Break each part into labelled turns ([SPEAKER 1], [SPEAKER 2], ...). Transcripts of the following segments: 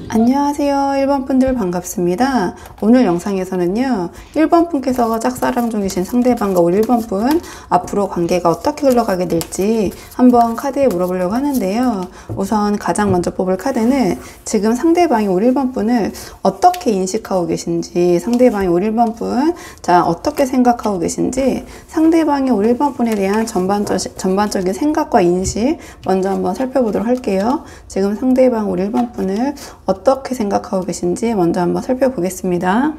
[SPEAKER 1] 안녕하세요. 1번 분들 반갑습니다. 오늘 영상에서는요, 1번 분께서 짝사랑 중이신 상대방과 우리 1번 분 앞으로 관계가 어떻게 흘러가게 될지 한번 카드에 물어보려고 하는데요. 우선 가장 먼저 뽑을 카드는 지금 상대방이 우리 1번 분을 어떻게 인식하고 계신지, 상대방이 우리 1번 분 어떻게 생각하고 계신지, 상대방이 우리 1번 분에 대한 전반적인 생각과 인식 먼저 한번 살펴보도록 할게요. 지금 상대방 우리 1번 분을 어떻게 생각하고 계신지 먼저 한번 살펴보겠습니다.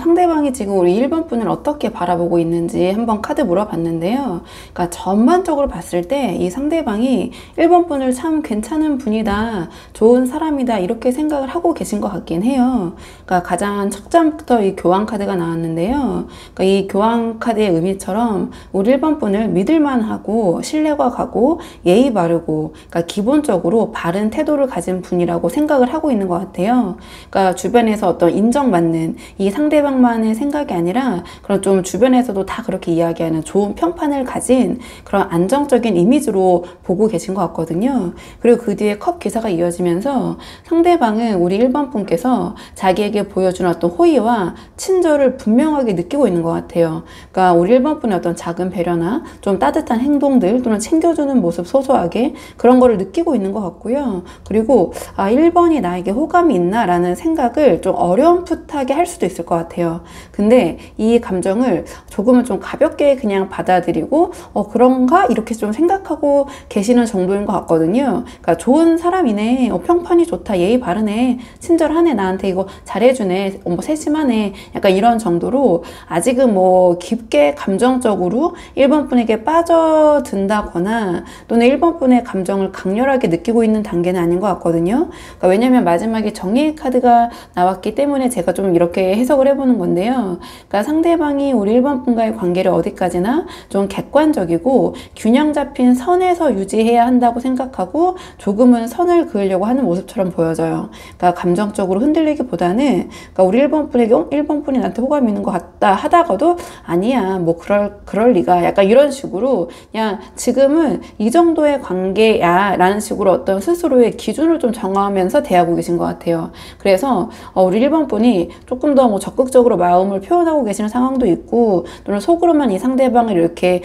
[SPEAKER 1] 상대방이 지금 우리 1번 분을 어떻게 바라보고 있는지 한번 카드 물어봤는데요. 그러니까 전반적으로 봤을 때 이 상대방이 1번 분을 참 괜찮은 분이다, 좋은 사람이다, 이렇게 생각을 하고 계신 것 같긴 해요. 그러니까 가장 첫 장부터 이 교황 카드가 나왔는데요. 그러니까 이 교황 카드의 의미처럼 우리 1번 분을 믿을만하고 신뢰가 가고 예의 바르고, 그러니까 기본적으로 바른 태도를 가진 분이라고 생각을 하고 있는 것 같아요. 그러니까 주변에서 어떤 인정받는 이 상대방만의 생각이 아니라 그런 좀 주변에서도 다 그렇게 이야기하는 좋은 평판을 가진 그런 안정적인 이미지로 보고 계신 것 같거든요. 그리고 그 뒤에 컵 기사가 이어지면서 상대방은 우리 1번 분께서 자기에게 보여주는 어떤 호의와 친절을 분명하게 느끼고 있는 것 같아요. 그러니까 우리 1번 분의 어떤 작은 배려나 좀 따뜻한 행동들 또는 챙겨주는 모습, 소소하게 그런 거를 느끼고 있는 것 같고요. 그리고 1번이 나에게 호감이 있나 라는 생각을 좀 어렴풋하게 할 수도 있을 것 같아요. 근데 이 감정을 조금은 좀 가볍게 그냥 받아들이고 그런가? 이렇게 좀 생각하고 계시는 정도인 것 같거든요. 그러니까 좋은 사람이네, 평판이 좋다, 예의 바르네, 친절하네, 나한테 이거 잘해주네, 세심하네, 약간 이런 정도로 아직은 뭐 깊게 감정적으로 1번 분에게 빠져든다거나 또는 1번 분의 감정을 강렬하게 느끼고 있는 단계는 아닌 것 같거든요. 그러니까 왜냐면 마지막에 정의 카드가 나왔기 때문에 제가 좀 이렇게 해석을 해보는 건데요. 그러니까 상대방이 우리 1번 분과의 관계를 어디까지나 좀 객관적이고 균형 잡힌 선에서 유지해야 한다고 생각하고 조금은 선을 그으려고 하는 모습처럼 보여져요. 그러니까 감정적으로 흔들리기보다는, 그러니까 우리 1번 분에게 1번 분이 나한테 호감이 있는 것 같다 하다가도 아니야, 뭐 그럴 리가, 약간 이런 식으로 그냥 지금은 이 정도의 관계야 라는 식으로 어떤 스스로의 기준을 좀 정하면서 대하고 계신 것 같아요. 그래서 우리 1번 분이 조금 더 뭐 적극적으로 마음을 표현하고 계시는 상황도 있고, 또는 속으로만 이 상대방을 이렇게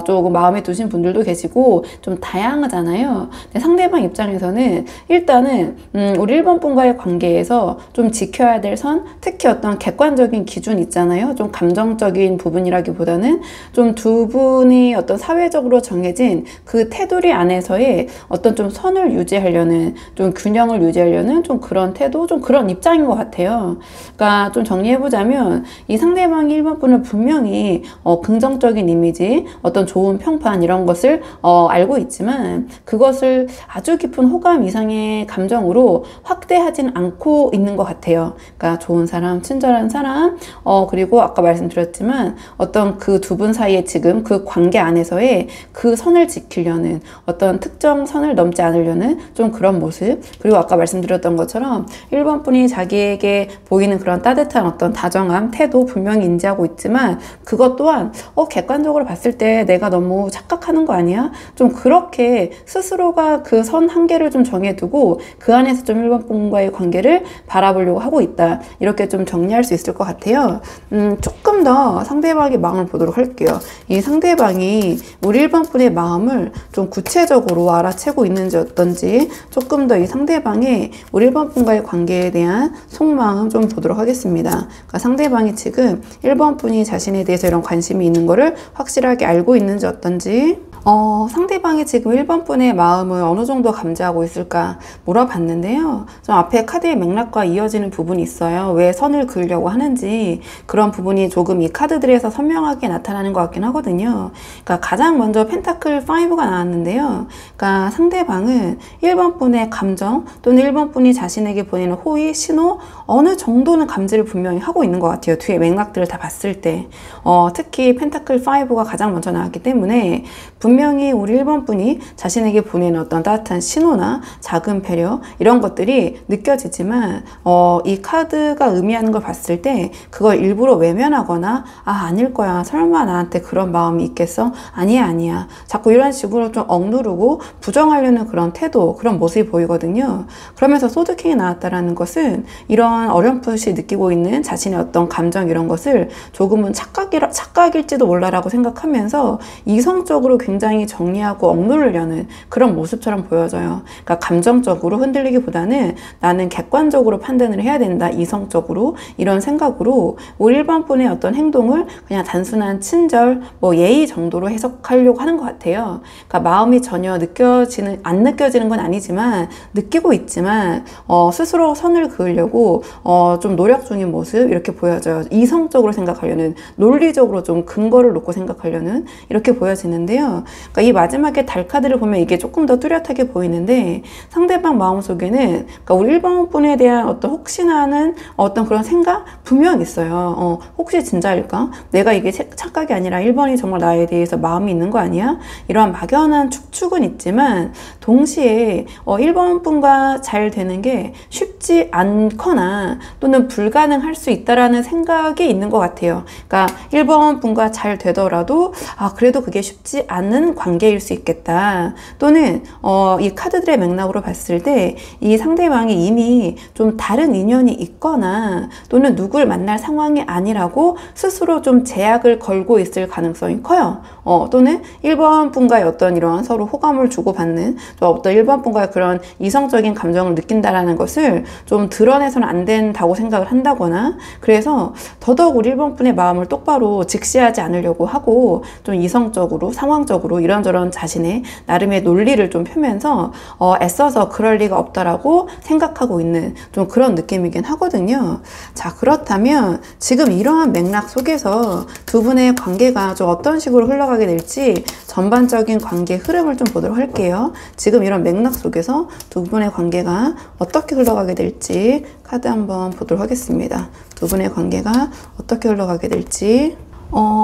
[SPEAKER 1] 조금 마음에 두신 분들도 계시고, 좀 다양하잖아요. 근데 상대방 입장에서는 일단은 우리 1번 분과의 관계에서 좀 지켜야 될 선, 특히 어떤 객관적인 기준 있잖아요. 좀 감정적인 부분이라기보다는 좀 두 분이 어떤 사회적으로 정해진 그 테두리 안에서의 어떤 좀 선을 유지하려는, 좀 균형을 유지하려는 좀 그런 태도, 좀 그런 입장인 것 같아요. 그러니까 좀 정리해보자면 이 상대방이 1번 분을 분명히 긍정적인 이미지, 어떤 좋은 평판 이런 것을 알고 있지만 그것을 아주 깊은 호감 이상의 감정으로 확대하진 않고 있는 것 같아요. 그러니까 좋은 사람, 친절한 사람, 그리고 아까 말씀드렸지만 어떤 그 두 분 사이에 지금 그 관계 안에서의 그 선을 지키려는, 어떤 특정 선을 넘지 않으려는 좀 그런 모습, 그리고 아까 말씀드렸던 것처럼 1번 분이 자기에게 보이는 그런 따뜻한 어떤 다정함, 태도 분명히 인지하고 있지만 그것 또한 객관적으로 봤을 때 내가 너무 착각하는 거 아니야? 좀 그렇게 스스로가 그 선 한계를 좀 정해두고 그 안에서 좀 1번 분과의 관계를 바라보려고 하고 있다, 이렇게 좀 정리할 수 있을 것 같아요. 조금 조금 더 상대방의 마음을 보도록 할게요. 이 상대방이 우리 1번 분의 마음을 좀 구체적으로 알아채고 있는지 어떤지 조금 더 이 상대방의 우리 1번 분과의 관계에 대한 속마음 좀 보도록 하겠습니다. 그러니까 상대방이 지금 1번 분이 자신에 대해서 이런 관심이 있는 거를 확실하게 알고 있는지 어떤지, 상대방이 지금 1번 분의 마음을 어느 정도 감지하고 있을까 물어봤는데요. 좀 앞에 카드의 맥락과 이어지는 부분이 있어요. 왜 선을 그으려고 하는지 그런 부분이 조금 이 카드들에서 선명하게 나타나는 것 같긴 하거든요. 그러니까 가장 먼저 펜타클 5가 나왔는데요. 그러니까 상대방은 1번 분의 감정 또는 1번 분이 자신에게 보내는 호의, 신호 어느 정도는 감지를 분명히 하고 있는 것 같아요. 뒤에 맥락들을 다 봤을 때. 특히 펜타클 5가 가장 먼저 나왔기 때문에 분명히 우리 1번 분이 자신에게 보내는 어떤 따뜻한 신호나 작은 배려 이런 것들이 느껴지지만 이 카드가 의미하는 걸 봤을 때 그걸 일부러 외면하거나 아닐 거야 설마 나한테 그런 마음이 있겠어? 아니야 자꾸 이런 식으로 좀 억누르고 부정하려는 그런 태도 그런 모습이 보이거든요. 그러면서 소드킹이 나왔다라는 것은 이런 어렴풋이 느끼고 있는 자신의 어떤 감정 이런 것을 조금은 착각일지도 몰라라고 생각하면서 이성적으로 굉장히 정리하고 억누르려는 그런 모습처럼 보여져요. 그러니까 감정적으로 흔들리기보다는 나는 객관적으로 판단을 해야 된다. 이성적으로 이런 생각으로 우리 1번 분의 어떤 행동을 그냥 단순한 친절, 예의 정도로 해석하려고 하는 것 같아요. 그러니까 마음이 전혀 안 느껴지는 건 아니지만 느끼고 있지만 스스로 선을 그으려고 좀 노력 중인 모습 이렇게 보여져요. 이성적으로 생각하려는 논리적으로 좀 근거를 놓고 생각하려는 이렇게 보여지는데요. 그러니까 이 마지막에 달 카드를 보면 이게 조금 더 뚜렷하게 보이는데 상대방 마음속에는 그러니까 우리 1번 분에 대한 어떤 혹시나 하는 어떤 그런 생각 분명 있어요. 혹시 진짜일까? 내가 이게 착각이 아니라 1번이 정말 나에 대해서 마음이 있는 거 아니야? 이러한 막연한 축축은 있지만 동시에 1번 분과 잘 되는 게 쉽지 않거나 또는 불가능할 수 있다라는 생각이 있는 것 같아요. 그러니까 1번 분과 잘 되더라도 그래도 그게 쉽지 않은 관계일 수 있겠다. 또는 이 카드들의 맥락으로 봤을 때 이 상대방이 이미 좀 다른 인연이 있거나 또는 누굴 만날 상황이 아니라고 스스로 좀 제약을 걸고 있을 가능성이 커요. 또는 1번 분과의 어떤 이런 서로 호감을 주고받는 어떤 1번 분과의 그런 이성적인 감정을 느낀다라는 것을 좀 드러내서는 안 된다고 생각을 한다거나 그래서 더더욱 우리 1번 분의 마음을 똑바로 직시하지 않으려고 하고 좀 이성적으로 상황적으로 이런저런 자신의 나름의 논리를 좀 펴면서 애써서 그럴 리가 없다라고 생각하고 있는 좀 그런 느낌이긴 하거든요. 자, 그렇다면 지금 이러한 맥락 속에서 두 분의 관계가 좀 어떤 식으로 흘러가게 될지 전반적인 관계 흐름을 좀 보도록 할게요. 지금 이런 맥락 속에서 두 분의 관계가 어떻게 흘러가게 될지 카드 한번 보도록 하겠습니다. 두 분의 관계가 어떻게 흘러가게 될지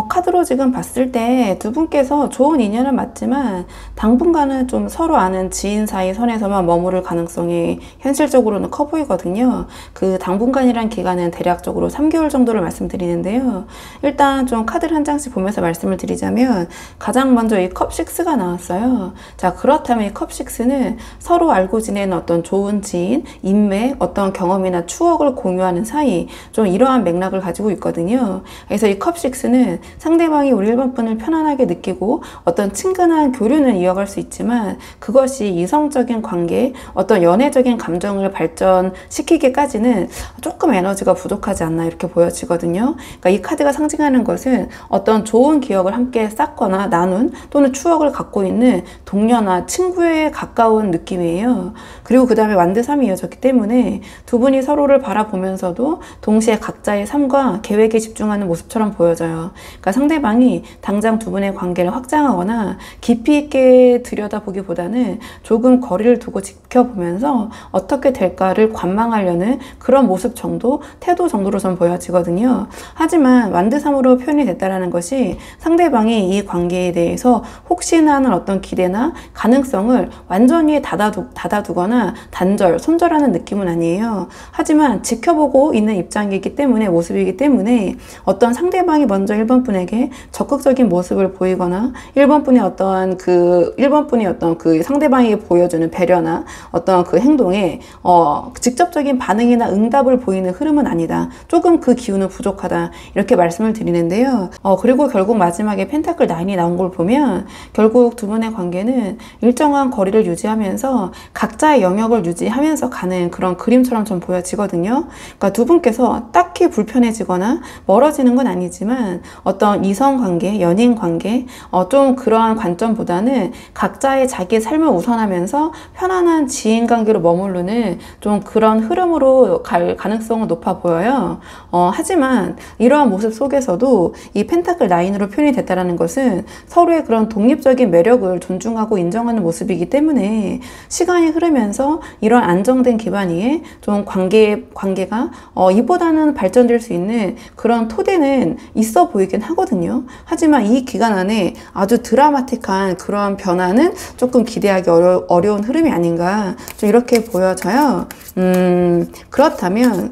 [SPEAKER 1] 카드로 지금 봤을 때 두 분께서 좋은 인연은 맞지만 당분간은 좀 서로 아는 지인 사이 선에서만 머무를 가능성이 현실적으로는 커 보이거든요. 그 당분간이란 기간은 대략적으로 3개월 정도를 말씀드리는데요. 일단 좀 카드를 한 장씩 보면서 말씀을 드리자면 가장 먼저 이 컵 6가 나왔어요. 자, 그렇다면 이 컵 6는 서로 알고 지내는 어떤 좋은 지인, 인맥, 어떤 경험이나 추억을 공유하는 사이 좀 이러한 맥락을 가지고 있거든요. 그래서 이 컵 6는 상대방이 우리 1번 분을 편안하게 느끼고 어떤 친근한 교류는 이어갈 수 있지만 그것이 이성적인 관계, 어떤 연애적인 감정을 발전시키기까지는 조금 에너지가 부족하지 않나 이렇게 보여지거든요. 그러니까 이 카드가 상징하는 것은 어떤 좋은 기억을 함께 쌓거나 나눈 또는 추억을 갖고 있는 동료나 친구에 가까운 느낌이에요. 그리고 그 다음에 완드 3이 이어졌기 때문에 두 분이 서로를 바라보면서도 동시에 각자의 삶과 계획에 집중하는 모습처럼 보여져요. 그러니까 상대방이 당장 두 분의 관계를 확장하거나 깊이 있게 들여다보기보다는 조금 거리를 두고 지켜보면서 어떻게 될까를 관망하려는 그런 모습 정도, 태도 정도로 전 보여지거든요. 하지만 완드3으로 표현이 됐다는 것이 상대방이 이 관계에 대해서 혹시나 하는 어떤 기대나 가능성을 완전히 닫아두거나 손절하는 느낌은 아니에요. 하지만 지켜보고 있는 입장이기 때문에 모습이기 때문에 어떤 상대방이 먼저 먼저 1번 분에게 적극적인 모습을 보이거나 1번 분이 어떠한 그 상대방에게 보여주는 배려나 어떤 그 행동에 직접적인 반응이나 응답을 보이는 흐름은 아니다. 조금 그 기운은 부족하다. 이렇게 말씀을 드리는데요. 그리고 결국 마지막에 펜타클 9이 나온 걸 보면 결국 두 분의 관계는 일정한 거리를 유지하면서 각자의 영역을 유지하면서 가는 그런 그림처럼 좀 보여지거든요. 그러니까 두 분께서 딱히 불편해지거나 멀어지는 건 아니지만 어떤 이성 관계, 연인 관계, 좀 그러한 관점보다는 각자의 자기 삶을 우선하면서 편안한 지인 관계로 머무르는 좀 그런 흐름으로 갈 가능성은 높아 보여요. 하지만 이러한 모습 속에서도 이 펜타클 9으로 표현이 됐다는 것은 서로의 그런 독립적인 매력을 존중하고 인정하는 모습이기 때문에 시간이 흐르면서 이런 안정된 기반 위에 좀 관계가 이보다는 발전될 수 있는 그런 토대는 있어 보이긴 하거든요. 하지만 이 기간 안에 아주 드라마틱한 그런 변화는 조금 기대하기 어려운 흐름이 아닌가 좀 이렇게 보여져요. 그렇다면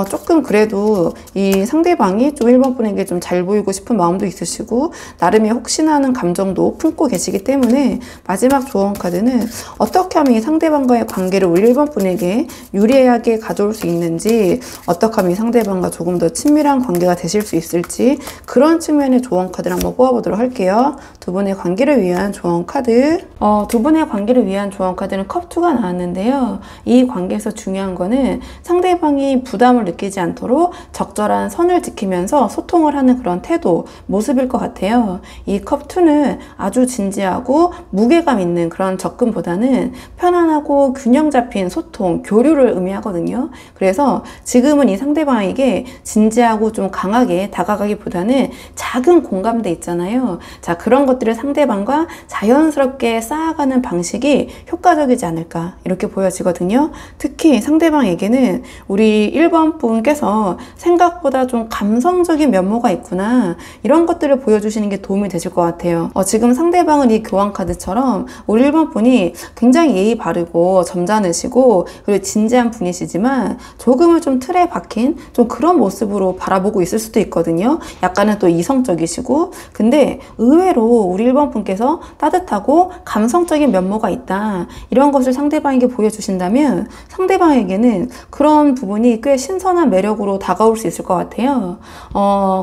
[SPEAKER 1] 조금 그래도 이 상대방이 좀 1번 분에게 좀 잘 보이고 싶은 마음도 있으시고 나름의 혹시나 하는 감정도 품고 계시기 때문에 마지막 조언 카드는 어떻게 하면 이 상대방과의 관계를 우리 1번 분에게 유리하게 가져올 수 있는지, 어떻게 하면 이 상대방과 조금 더 친밀한 관계가 되실 수 있을지, 그런 측면의 조언 카드를 한번 뽑아보도록 할게요. 두 분의 관계를 위한 조언 카드. 두 분의 관계를 위한 조언 카드는 컵2가 나왔는데요. 이 관계에서 중요한 거는 상대방이 부담을 느끼지 않도록 적절한 선을 지키면서 소통을 하는 그런 태도, 모습일 것 같아요. 이 컵2는 아주 진지하고 무게감 있는 그런 접근보다는 편안하고 균형 잡힌 소통, 교류를 의미하거든요. 그래서 지금은 이 상대방에게 진지하고 좀 강하게 다가가기보다는 작은 공감대 있잖아요. 자, 그런 것들을 상대방과 자연스럽게 쌓아가는 방식이 효과적이지 않을까 이렇게 보여지거든요. 특히 상대방에게는 우리 1번 분께서 생각보다 좀 감성적인 면모가 있구나, 이런 것들을 보여주시는 게 도움이 되실 것 같아요. 지금 상대방은 이 교환 카드처럼 우리 1번 분이 굉장히 예의 바르고 점잖으시고 그리고 진지한 분이시지만 조금은 좀 틀에 박힌 좀 그런 모습으로 바라보고 있을 수도 있거든요. 약간은 또 이성적이시고, 근데 의외로 우리 1번 분께서 따뜻하고 감성적인 면모가 있다, 이런 것을 상대방에게 보여주신다면 상대방에게는 그런 부분이 꽤 신선한 매력으로 다가올 수 있을 것 같아요.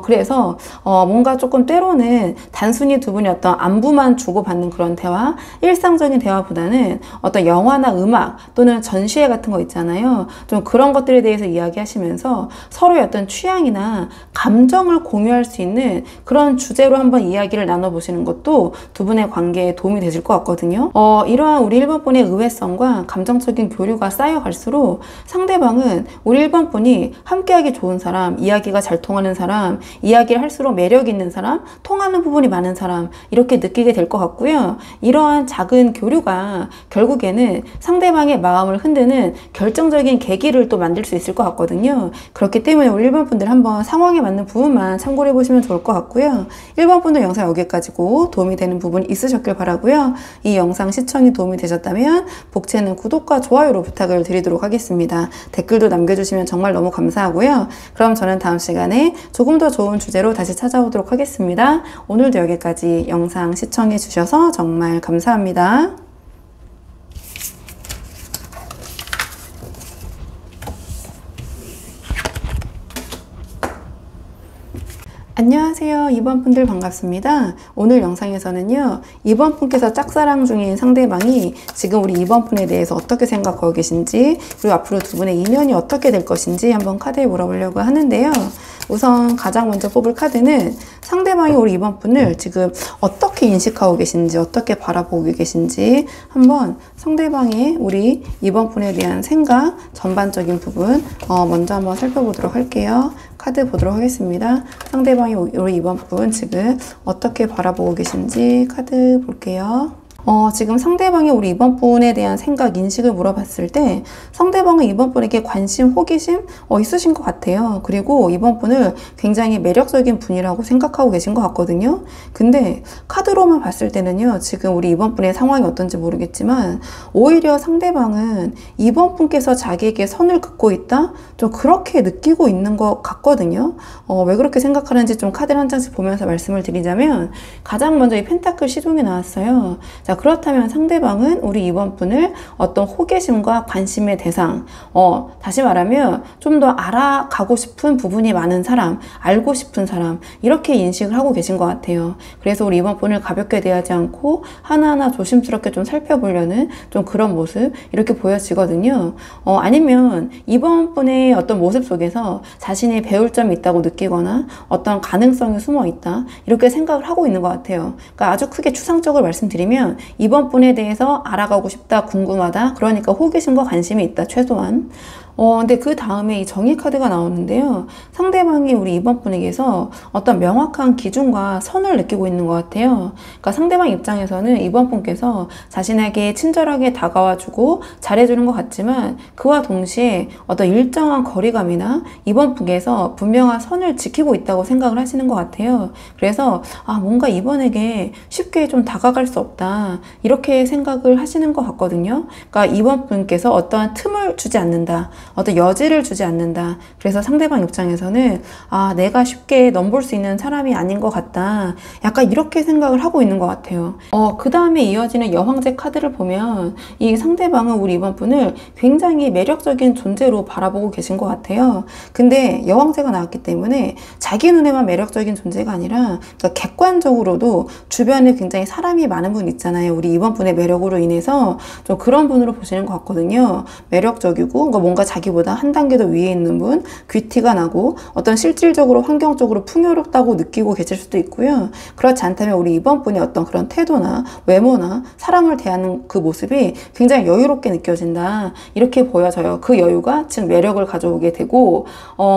[SPEAKER 1] 그래서 뭔가 조금 때로는 단순히 두 분이 어떤 안부만 주고받는 그런 대화, 일상적인 대화보다는 어떤 영화나 음악 또는 전시회 같은 거 있잖아요. 좀 그런 것들에 대해서 이야기하시면서 서로의 어떤 취향이나 감정을 공유할 수 있는 그런 주제로 한번 이야기를 나눠보시는 것도 두 분의 관계에 도움이 되실 것 같거든요. 이러한 우리 1번 분의 의외성과 감정적인 교류가 쌓여갈수록 상대방은 우리 1번 분이 함께하기 좋은 사람, 이야기가 잘 통하는 사람, 이야기를 할수록 매력 있는 사람, 통하는 부분이 많은 사람, 이렇게 느끼게 될 것 같고요. 이러한 작은 교류가 결국에는 상대방의 마음을 흔드는 결정적인 계기를 또 만들 수 있을 것 같거든요. 그렇기 때문에 우리 1번 분들 한번 상황에 맞는 부분만 참고를 해보시면 좋을 것 같고요. 1번 분들 영상 여기까지고 도움이 되는 부분 있으셨길 바라고요. 이 영상 시청이 도움이 되셨다면 복채는 구독과 좋아요로 부탁을 드리도록 하겠습니다. 댓글도 남겨주시면 정말 너무 감사하고요. 그럼 저는 다음 시간에 조금 더 좋은 주제로 다시 찾아오도록 하겠습니다. 오늘도 여기까지 영상 시청해 주셔서 정말 감사합니다. 안녕하세요. 2번 분들 반갑습니다. 오늘 영상에서는요, 2번 분께서 짝사랑 중인 상대방이 지금 우리 2번 분에 대해서 어떻게 생각하고 계신지, 그리고 앞으로 두 분의 인연이 어떻게 될 것인지 한번 카드에 물어보려고 하는데요. 우선 가장 먼저 뽑을 카드는 상대방이 우리 2번 분을 지금 어떻게 인식하고 계신지, 어떻게 바라보고 계신지 한번 상대방의 우리 2번 분에 대한 생각, 전반적인 부분 먼저 한번 살펴보도록 할게요. 카드 보도록 하겠습니다. 상대방이 우리 2번 분 지금 어떻게 바라보고 계신지 카드 볼게요. 지금 상대방이 우리 이번 분에 대한 생각, 인식을 물어봤을 때 상대방은 이번 분에게 관심, 호기심 있으신 것 같아요. 그리고 이번 분을 굉장히 매력적인 분이라고 생각하고 계신 것 같거든요. 근데 카드로만 봤을 때는요, 지금 우리 이번 분의 상황이 어떤지 모르겠지만 오히려 상대방은 이번 분께서 자기에게 선을 긋고 있다? 좀 그렇게 느끼고 있는 것 같거든요. 왜 그렇게 생각하는지 좀 카드를 한 장씩 보면서 말씀을 드리자면, 가장 먼저 이 펜타클 시동이 나왔어요. 자, 그렇다면 상대방은 우리 이번 분을 어떤 호기심과 관심의 대상, 다시 말하면 좀 더 알아가고 싶은 부분이 많은 사람, 알고 싶은 사람, 이렇게 인식을 하고 계신 것 같아요. 그래서 우리 이번 분을 가볍게 대하지 않고 하나하나 조심스럽게 좀 살펴보려는 좀 그런 모습, 이렇게 보여지거든요. 아니면 이번 분의 어떤 모습 속에서 자신이 배울 점이 있다고 느끼거나 어떤 가능성이 숨어 있다, 이렇게 생각을 하고 있는 것 같아요. 그러니까 아주 크게 추상적으로 말씀드리면 이번 분에 대해서 알아가고 싶다, 궁금하다, 그러니까 호기심과 관심이 있다, 최소한. 근데 그 다음에 이 정의 카드가 나오는데요. 상대방이 우리 이번 분에게서 어떤 명확한 기준과 선을 느끼고 있는 것 같아요. 그러니까 상대방 입장에서는 이번 분께서 자신에게 친절하게 다가와주고 잘해주는 것 같지만 그와 동시에 어떤 일정한 거리감이나 이번 분께서 분명한 선을 지키고 있다고 생각을 하시는 것 같아요. 그래서 뭔가 이번에게 쉽게 좀 다가갈 수 없다, 이렇게 생각을 하시는 것 같거든요. 그러니까 이번 분께서 어떠한 틈을 주지 않는다, 어떤 여지를 주지 않는다. 그래서 상대방 입장에서는 내가 쉽게 넘볼 수 있는 사람이 아닌 것 같다, 약간 이렇게 생각을 하고 있는 것 같아요. 그 다음에 이어지는 여왕제 카드를 보면 이 상대방은 우리 이번 분을 굉장히 매력적인 존재로 바라보고 계신 것 같아요. 근데 여왕제가 나왔기 때문에 자기 눈에만 매력적인 존재가 아니라, 그러니까 객관적으로도 주변에 굉장히 사람이 많은 분 있잖아요. 우리 이번 분의 매력으로 인해서 좀 그런 분으로 보시는 것 같거든요. 매력적이고 그러니까 뭔가 자기보다 한 단계 더 위에 있는 분, 귀티가 나고 어떤 실질적으로 환경적으로 풍요롭다고 느끼고 계실 수도 있고요. 그렇지 않다면 우리 이번 분의 어떤 그런 태도나 외모나 사람을 대하는 그 모습이 굉장히 여유롭게 느껴진다, 이렇게 보여져요. 그 여유가 즉 매력을 가져오게 되고,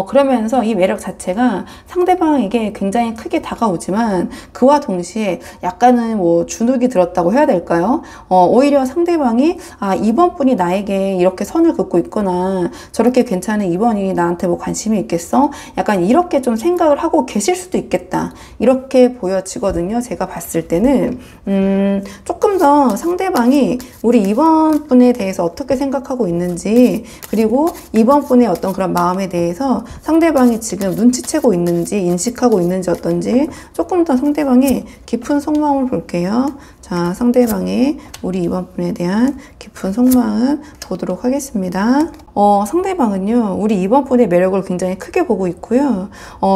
[SPEAKER 1] 그러면서 이 매력 자체가 상대방에게 굉장히 크게 다가오지만 그와 동시에 약간은 주눅이 들었다고 해야 될까요? 오히려 상대방이 이번 분이 나에게 이렇게 선을 긋고 있거나 저렇게 괜찮은 이번이 나한테 관심이 있겠어? 약간 이렇게 좀 생각을 하고 계실 수도 있겠다, 이렇게 보여지거든요. 제가 봤을 때는 조금 더 상대방이 우리 이번 분에 대해서 어떻게 생각하고 있는지, 그리고 이번 분의 어떤 그런 마음에 대해서 상대방이 지금 눈치채고 있는지 인식하고 있는지 어떤지 조금 더 상대방의 깊은 속마음을 볼게요. 자, 상대방의 우리 이번 분에 대한 깊은 속마음 보도록 하겠습니다. 상대방은요, 우리 이번 분의 매력을 굉장히 크게 보고 있고요.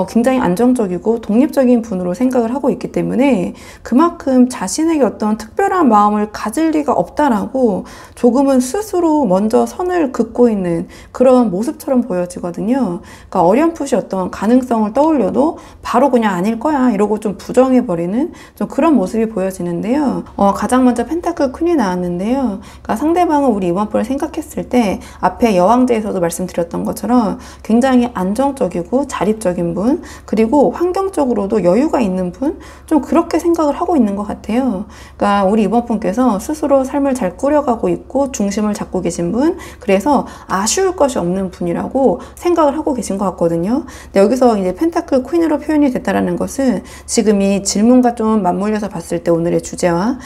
[SPEAKER 1] 굉장히 안정적이고 독립적인 분으로 생각을 하고 있기 때문에 그만큼 자신에게 어떤 특별한 마음을 가질 리가 없다라고 조금은 스스로 먼저 선을 긋고 있는 그런 모습처럼 보여지거든요. 그러니까 어렴풋이 어떤 가능성을 떠올려도 바로 그냥 아닐 거야 이러고 좀 부정해버리는 좀 그런 모습이 보여지는데요. 가장 먼저 펜타클 퀸이 나왔는데요. 그러니까 상대방은 우리 이번 분을 생각했을 때 앞에 여왕제에서도 말씀드렸던 것처럼 굉장히 안정적이고 자립적인 분, 그리고 환경적으로도 여유가 있는 분, 좀 그렇게 생각을 하고 있는 것 같아요. 그러니까 우리 이번 분께서 스스로 삶을 잘 꾸려가고 있고 중심을 잡고 계신 분, 그래서 아쉬울 것이 없는 분이라고 생각을 하고 계신 것 같거든요. 근데 여기서 이제 펜타클 퀸으로 표현이 됐다라는 것은 지금 이 질문과 좀 맞물려서 봤을 때 오늘의 주제와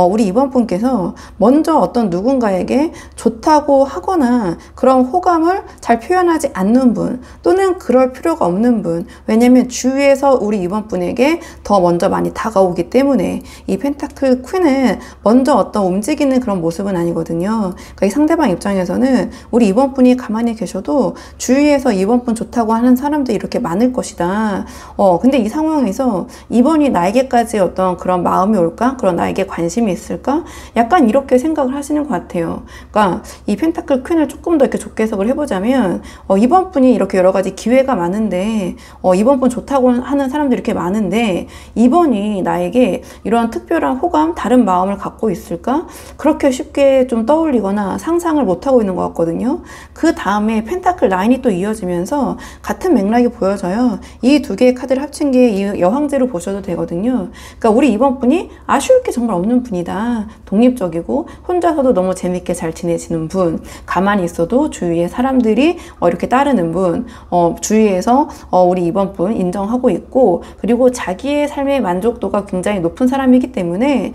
[SPEAKER 1] 우리 이번 분께서 먼저 어떤 누군가에게 좋다고 하거나 그런 호감을 잘 표현하지 않는 분, 또는 그럴 필요가 없는 분, 왜냐면 주위에서 우리 이번 분에게 더 먼저 많이 다가오기 때문에 이 펜타클 퀸은 먼저 어떤 움직이는 그런 모습은 아니거든요. 그러니까 이 상대방 입장에서는 우리 이번 분이 가만히 계셔도 주위에서 이번 분 좋다고 하는 사람들이 이렇게 많을 것이다. 근데 이 상황에서 이번이 나에게까지 어떤 그런 마음이 올까? 그런 나에게 관심이 있을까? 약간 이렇게 생각을 하시는 것 같아요. 그러니까 이 펜타클 퀸을 조금 더 이렇게 이렇게 좋게 해석을 해보자면 이번 분이 이렇게 여러 가지 기회가 많은데 이번 분 좋다고 하는 사람들이 이렇게 많은데 이번이 나에게 이런 특별한 호감, 다른 마음을 갖고 있을까? 그렇게 쉽게 좀 떠올리거나 상상을 못하고 있는 것 같거든요. 그 다음에 펜타클 9이 또 이어지면서 같은 맥락이 보여져요. 이 두 개의 카드를 합친 게 이 여황제로 보셔도 되거든요. 그러니까 우리 이번 분이 아쉬울 게 정말 없는 분이다. 독립적이고 혼자서도 너무 재밌게 잘 지내시는 분, 가만히 있어도 주위에 사람들이 이렇게 따르는 분, 주위에서 우리 이번 분 인정하고 있고, 그리고 자기의 삶의 만족도가 굉장히 높은 사람이기 때문에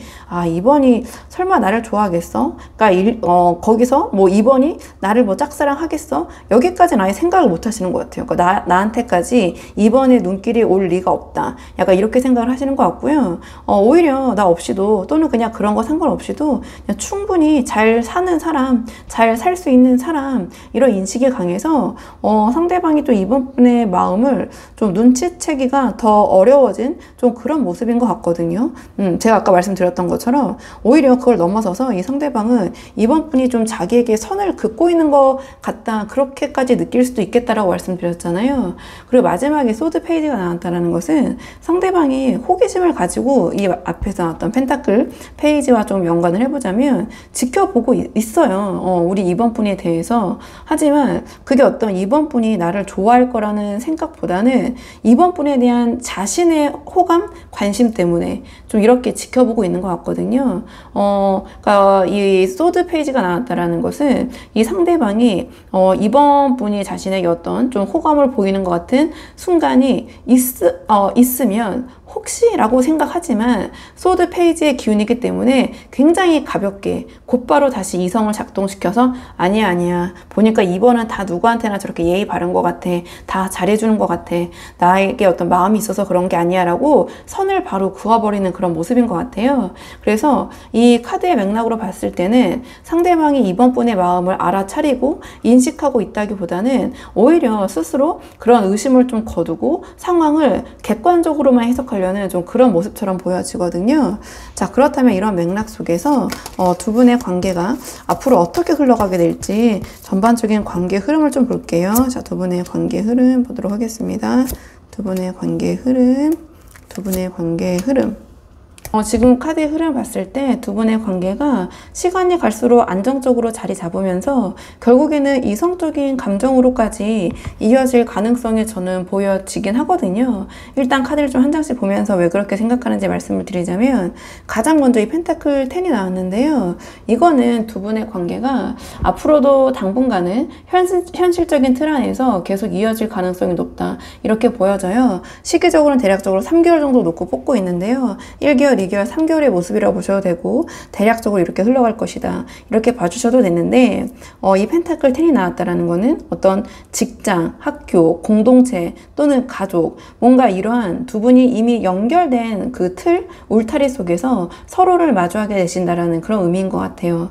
[SPEAKER 1] 이번이 설마 나를 좋아하겠어? 그러니까 거기서 뭐 이번이 나를 뭐 짝사랑하겠어? 여기까지는 아예 생각을 못 하시는 것 같아요. 그러니까 나한테까지 이번에 눈길이 올 리가 없다. 약간 이렇게 생각을 하시는 것 같고요. 오히려 나 없이도, 또는 그냥 그런 거 상관없이도 그냥 충분히 잘 사는 사람, 잘 살 수 있는 사람, 이런 인식이 강해서 상대방이 또 이번 분의 마음을 좀 눈치채기가 더 어려워진 좀 그런 모습인 것 같거든요. 제가 아까 말씀드렸던 것처럼 오히려 그걸 넘어서서 이 상대방은 이번 분이 좀 자기에게 선을 긋고 있는 것 같다, 그렇게까지 느낄 수도 있겠다라고 말씀드렸잖아요. 그리고 마지막에 소드 페이지가 나왔다는 것은 상대방이 호기심을 가지고 이 앞에서 나왔던 펜타클 페이지와 좀 연관을 해보자면 지켜보고 있어요. 우리 이번 분에 대해서. 하지만 그게 어떤 이번 분이 나를 좋아할 거라는 생각보다는 이번 분에 대한 자신의 호감, 관심 때문에 좀 이렇게 지켜보고 있는 것 같거든요. 그러니까 이 소드 페이지가 나왔다라는 것은 이 상대방이 이번 분이 자신에게 어떤 좀 호감을 보이는 것 같은 순간이 있으면 혹시라고 생각하지만 소드 페이지의 기운이기 때문에 굉장히 가볍게 곧바로 다시 이성을 작동시켜서 아니야 보니까 이번은 다 누구한테나 저렇게 예의 바른 것 같아, 다 잘해주는 것 같아, 나에게 어떤 마음이 있어서 그런 게 아니야 라고 선을 바로 그어버리는 그런 모습인 것 같아요. 그래서 이 카드의 맥락으로 봤을 때는 상대방이 이번 분의 마음을 알아차리고 인식하고 있다기보다는 오히려 스스로 그런 의심을 좀 거두고 상황을 객관적으로만 해석하려는 좀 그런 모습처럼 보여지거든요. 자, 그렇다면 이런 맥락 속에서 두 분의 관계가 앞으로 어떻게 흘러가게 될지 전반적인 관계 흐름을 좀 볼게요. 자, 두 분의 관계 흐름 보도록 하겠습니다. 두 분의 관계 흐름, 두 분의 관계 흐름. 지금 카드의 흐름을 봤을 때 두 분의 관계가 시간이 갈수록 안정적으로 자리 잡으면서 결국에는 이성적인 감정으로까지 이어질 가능성이 저는 보여지긴 하거든요. 일단 카드를 좀 한 장씩 보면서 왜 그렇게 생각하는지 말씀을 드리자면, 가장 먼저 이 펜타클 10이 나왔는데요. 이거는 두 분의 관계가 앞으로도 당분간은 현실적인 틀 안에서 계속 이어질 가능성이 높다, 이렇게 보여져요. 시기적으로는 대략적으로 3개월 정도 놓고 뽑고 있는데요. 1개월, 2개월, 3개월의 모습이라고 보셔도 되고 대략적으로 이렇게 흘러갈 것이다, 이렇게 봐주셔도 되는데, 이 펜타클 10이 나왔다라는 거는 어떤 직장, 학교, 공동체 또는 가족, 뭔가 이러한 두 분이 이미 연결된 그 틀, 울타리 속에서 서로를 마주하게 되신다라는 그런 의미인 것 같아요.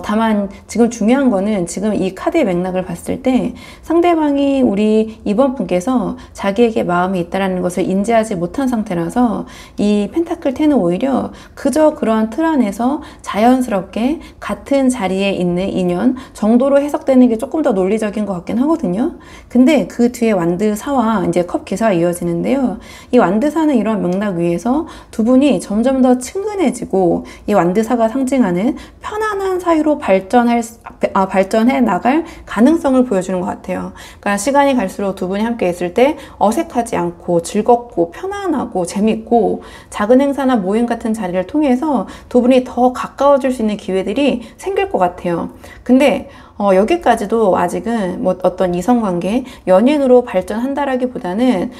[SPEAKER 1] 다만 지금 중요한 거는 지금 이 카드의 맥락을 봤을 때 상대방이 우리 이번 분께서 자기에게 마음이 있다라는 것을 인지하지 못한 상태라서 이 펜타클 10은 오히려 그저 그러한 틀 안에서 자연스럽게 같은 자리에 있는 인연 정도로 해석되는 게 조금 더 논리적인 것 같긴 하거든요. 근데 그 뒤에 완드사와 이제 컵 기사가 이어지는데요. 이 완드사는 이런 맥락 위에서 두 분이 점점 더 친근해지고 이 완드사가 상징하는 편안한 사이로 발전해 나갈 가능성을 보여주는 것 같아요. 그러니까 시간이 갈수록 두 분이 함께 있을 때 어색하지 않고 즐겁고 편안하고 재밌고 작은 행사나 모임 같은 자리를 통해서 두 분이 더 가까워질 수 있는 기회들이 생길 것 같아요. 근데 여기까지도 아직은 뭐 어떤 이성관계, 연인으로 발전한다라기보다는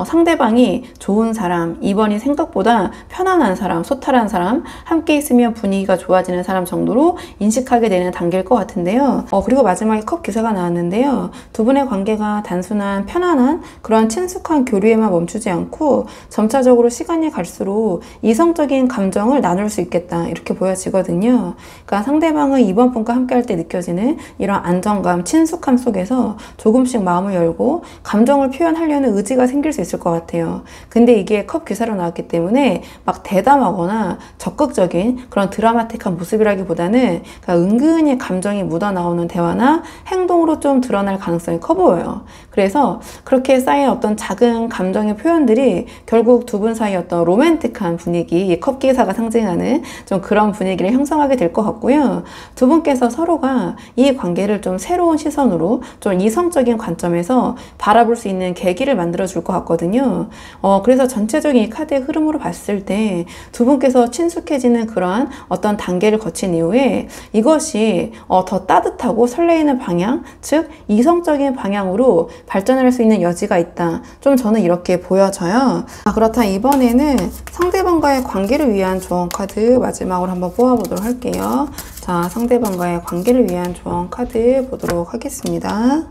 [SPEAKER 1] 상대방이 좋은 사람, 이번이 생각보다 편안한 사람, 소탈한 사람, 함께 있으면 분위기가 좋아지는 사람 정도로 인식하게 되는 단계일 것 같은데요. 그리고 마지막에 컵 기사가 나왔는데요. 두 분의 관계가 단순한 편안한 그런 친숙한 교류에만 멈추지 않고 점차적으로 시간이 갈수록 이성적인 감정을 나눌 수 있겠다, 이렇게 보여지거든요. 그러니까 상대방은 이번 분과 함께 할 때 느껴지는 이런 안정감, 친숙함 속에서 조금씩 마음을 열고 감정을 표현하려는 의지가 생길 수 있을 것 같아요. 근데 이게 컵 기사로 나왔기 때문에 막 대담하거나 적극적인 그런 드라마틱한 모습이라기보다는 은근히 감정이 묻어나오는 대화나 행동으로 좀 드러날 가능성이 커 보여요. 그래서 그렇게 쌓인 어떤 작은 감정의 표현들이 결국 두 분 사이 어떤 로맨틱한 분위기, 이 컵 기사가 상징하는 좀 그런 분위기를 형성하게 될 것 같고요. 두 분께서 서로가 이 관계를 좀 새로운 시선으로 좀 이성적인 관점에서 바라볼 수 있는 계기를 만들어 줄 것 같거든요. 그래서 전체적인 이 카드의 흐름으로 봤을 때 두 분께서 친숙해지는 그러한 어떤 단계를 거친 이후에 이것이 더 따뜻하고 설레이는 방향, 즉 이성적인 방향으로 발전을 할 수 있는 여지가 있다. 좀 저는 이렇게 보여져요. 그렇다 이번에는 상대방과의 관계를 위한 조언 카드 마지막으로 한번 뽑아보도록 할게요. 자, 상대방과의 관계를 위한 조언 카드 보도록 하겠습니다.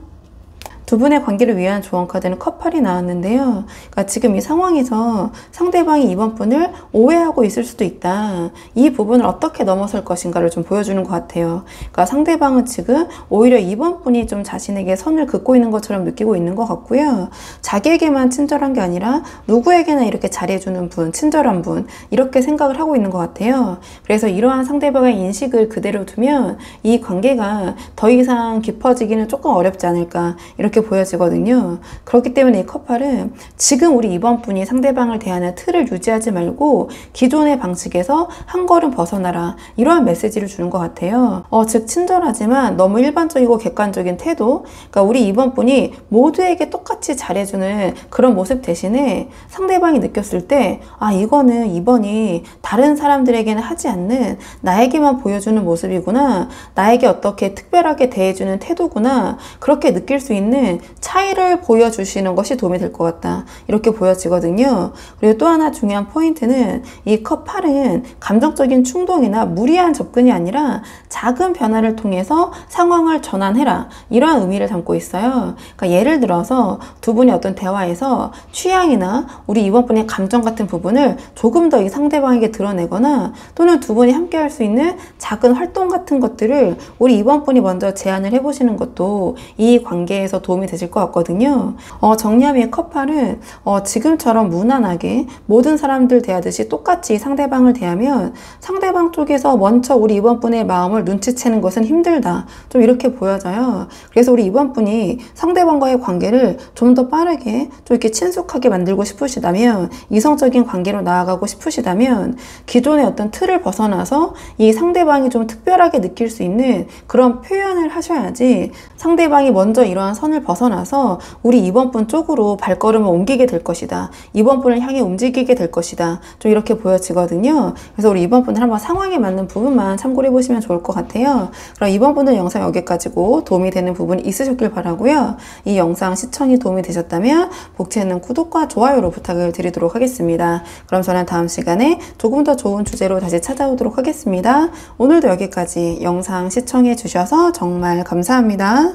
[SPEAKER 1] 두 분의 관계를 위한 조언 카드는 컵8이 나왔는데요. 그러니까 지금 이 상황에서 상대방이 이번 분을 오해하고 있을 수도 있다. 이 부분을 어떻게 넘어설 것인가를 좀 보여주는 것 같아요. 그러니까 상대방은 지금 오히려 이번 분이 좀 자신에게 선을 긋고 있는 것처럼 느끼고 있는 것 같고요. 자기에게만 친절한 게 아니라 누구에게나 이렇게 잘해주는 분, 친절한 분, 이렇게 생각을 하고 있는 것 같아요. 그래서 이러한 상대방의 인식을 그대로 두면 이 관계가 더 이상 깊어지기는 조금 어렵지 않을까, 이렇게 보여지거든요. 그렇기 때문에 이 컵8은 지금 우리 이번 분이 상대방을 대하는 틀을 유지하지 말고 기존의 방식에서 한 걸음 벗어나라, 이러한 메시지를 주는 것 같아요. 즉 친절하지만 너무 일반적이고 객관적인 태도, 그러니까 우리 이번 분이 모두에게 똑같이 잘해주는 그런 모습 대신에 상대방이 느꼈을 때 이거는 이번이 다른 사람들에게는 하지 않는 나에게만 보여주는 모습이구나, 나에게 어떻게 특별하게 대해주는 태도구나, 그렇게 느낄 수 있는 차이를 보여주시는 것이 도움이 될 것 같다, 이렇게 보여지거든요. 그리고 또 하나 중요한 포인트는 이 컵8은 감정적인 충동이나 무리한 접근이 아니라 작은 변화를 통해서 상황을 전환해라, 이러한 의미를 담고 있어요. 그러니까 예를 들어서 두 분이 어떤 대화에서 취향이나 우리 이번 분의 감정 같은 부분을 조금 더 이 상대방에게 드러내거나, 또는 두 분이 함께 할 수 있는 작은 활동 같은 것들을 우리 이번 분이 먼저 제안을 해보시는 것도 이 관계에서 도움이 되실 것 같거든요. 정리하면 컵8은 지금처럼 무난하게 모든 사람들 대하듯이 똑같이 상대방을 대하면 상대방 쪽에서 먼저 우리 이번 분의 마음을 눈치채는 것은 힘들다, 좀 이렇게 보여져요. 그래서 우리 이번 분이 상대방과의 관계를 좀 더 빠르게 좀 이렇게 친숙하게 만들고 싶으시다면, 이성적인 관계로 나아가고 싶으시다면 기존의 어떤 틀을 벗어나서 이 상대방이 좀 특별하게 느낄 수 있는 그런 표현을 하셔야지, 상대방이 먼저 이러한 선을 벗어나서 우리 이번 분 쪽으로 발걸음을 옮기게 될 것이다, 이번 분을 향해 움직이게 될 것이다, 좀 이렇게 보여지거든요. 그래서 우리 이번 분을 한번 상황에 맞는 부분만 참고를 해보시면 좋을 것 같아요. 그럼 이번 분은 영상 여기까지고 도움이 되는 부분이 있으셨길 바라고요. 이 영상 시청이 도움이 되셨다면 복채는 구독과 좋아요로 부탁을 드리도록 하겠습니다. 그럼 저는 다음 시간에 조금 더 좋은 주제로 다시 찾아오도록 하겠습니다. 오늘도 여기까지 영상 시청해 주셔서 정말 감사합니다.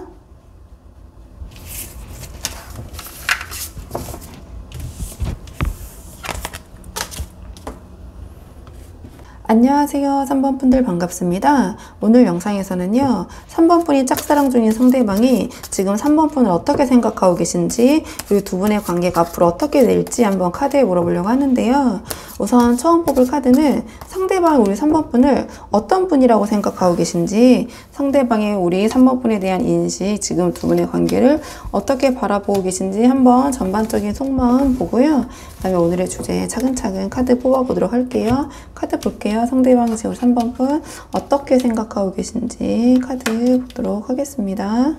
[SPEAKER 1] 안녕하세요. 3번 분들 반갑습니다. 오늘 영상에서는요, 3번 분이 짝사랑 중인 상대방이 지금 3번 분을 어떻게 생각하고 계신지, 그리고 두 분의 관계가 앞으로 어떻게 될지 한번 카드에 물어보려고 하는데요. 우선 처음 뽑을 카드는 상대방이 우리 3번 분을 어떤 분이라고 생각하고 계신지, 상대방의 우리 3번 분에 대한 인식, 지금 두 분의 관계를 어떻게 바라보고 계신지 한번 전반적인 속마음 보고요. 그 다음에 오늘의 주제에 차근차근 카드 뽑아보도록 할게요. 카드 볼게요. 상대방이 지금 3번 분 어떻게 생각하고 계신지 카드 보도록 하겠습니다.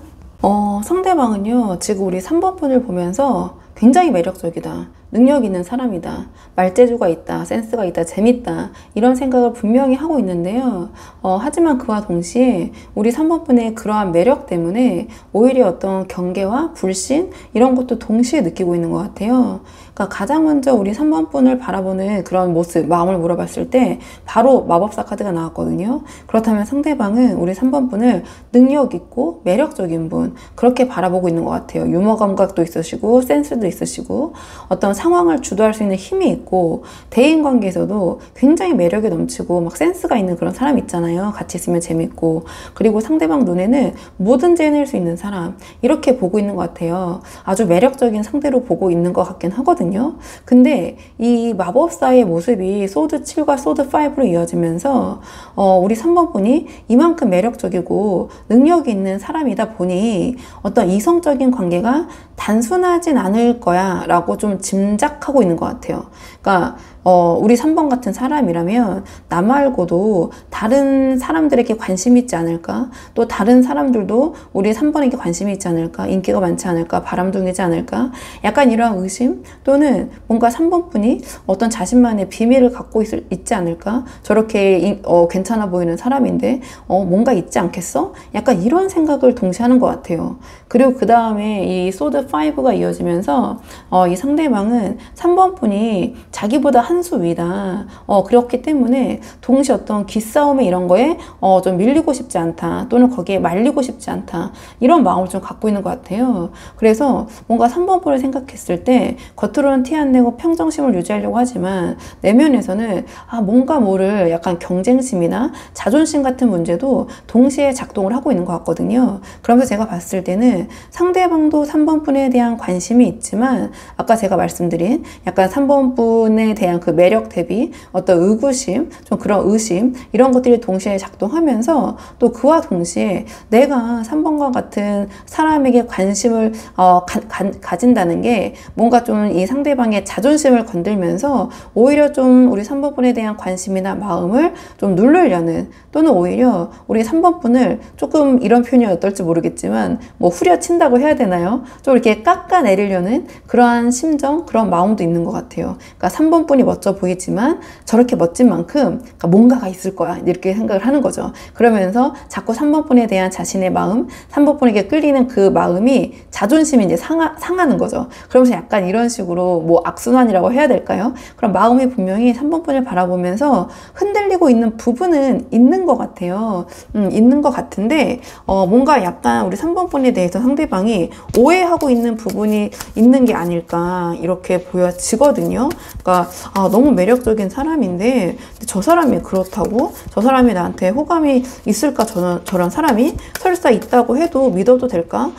[SPEAKER 1] 상대방은요, 지금 우리 3번 분을 보면서 굉장히 매력적이다, 능력 있는 사람이다, 말재주가 있다, 센스가 있다, 재밌다, 이런 생각을 분명히 하고 있는데요. 하지만 그와 동시에 우리 3번 분의 그러한 매력 때문에 오히려 어떤 경계와 불신, 이런 것도 동시에 느끼고 있는 것 같아요. 그러니까 가장 먼저 우리 3번 분을 바라보는 그런 모습, 마음을 물어봤을 때 바로 마법사 카드가 나왔거든요. 그렇다면 상대방은 우리 3번 분을 능력 있고 매력적인 분, 그렇게 바라보고 있는 것 같아요. 유머 감각도 있으시고 센스도 있으시고 어떤 상황을 주도할 수 있는 힘이 있고, 대인관계에서도 굉장히 매력이 넘치고 막 센스가 있는 그런 사람 있잖아요. 같이 있으면 재밌고, 그리고 상대방 눈에는 뭐든지 해낼 수 있는 사람, 이렇게 보고 있는 것 같아요. 아주 매력적인 상대로 보고 있는 것 같긴 하거든요. 근데 이 마법사의 모습이 소드 7과 소드 5로 이어지면서 우리 3번 분이 이만큼 매력적이고 능력이 있는 사람이다 보니 어떤 이성적인 관계가 단순하진 않을 거야 라고 좀 짐작하고 있는 것 같아요. 그러니까 우리 3번 같은 사람이라면 나 말고도 다른 사람들에게 관심이 있지 않을까? 또 다른 사람들도 우리 3번에게 관심이 있지 않을까? 인기가 많지 않을까? 바람둥이지 않을까? 약간 이러한 의심 또는 뭔가 3번 분이 어떤 자신만의 비밀을 갖고 있지 않을까? 저렇게 괜찮아 보이는 사람인데 뭔가 있지 않겠어? 약간 이런 생각을 동시에 하는 것 같아요. 그리고 그 다음에 이 소드 5가 이어지면서 이 상대방은 3번 분이 자기보다 한 수 위다. 그렇기 때문에 동시에 어떤 기싸움에 이런 거에 좀 밀리고 싶지 않다. 또는 거기에 말리고 싶지 않다. 이런 마음을 좀 갖고 있는 것 같아요. 그래서 뭔가 3번 분을 생각했을 때 겉으로는 티 안 내고 평정심을 유지하려고 하지만 내면에서는 뭔가 모를 약간 경쟁심이나 자존심 같은 문제도 동시에 작동을 하고 있는 것 같거든요. 그러면서 제가 봤을 때는 상대방도 3번 분에 대한 관심이 있지만 아까 제가 말씀드린 약간 3번 분에 대한 그 매력 대비 어떤 의구심, 좀 그런 의심 이런 것들이 동시에 작동하면서 또 그와 동시에 내가 3번과 같은 사람에게 관심을 가진다는 게 뭔가 좀 이 상대방의 자존심을 건들면서 오히려 좀 우리 3번 분에 대한 관심이나 마음을 좀 누르려는 또는 오히려 우리 3번 분을 조금 이런 표현이 어떨지 모르겠지만 뭐 후려친다고 해야 되나요? 좀 이렇게 깎아내리려는 그러한 심정, 그런 마음도 있는 것 같아요. 그러니까 3번 분이 멋져 보이지만 저렇게 멋진 만큼 그러니까 뭔가가 있을 거야 이렇게 생각을 하는 거죠. 그러면서 자꾸 3번 분에 대한 자신의 마음, 3번 분에게 끌리는 그 마음이 자존심이 이제 상하는 거죠. 그러면서 약간 이런 식으로 뭐 악순환이라고 해야 될까요? 그런 마음이 분명히 3번 분을 바라보면서 흔들리고 있는 부분은 있는 것 같아요. 있는 것 같은데 뭔가 약간 우리 3번 분에 대해서 상대방이 오해하고 있는 부분이 있는 게 아닐까 이렇게 보여지거든요. 그러니까 너무 매력적인 사람인데 저 사람이 그렇다고? 저 사람이 나한테 호감이 있을까? 저런 사람이 설사 있다고 해도 믿어도 될까?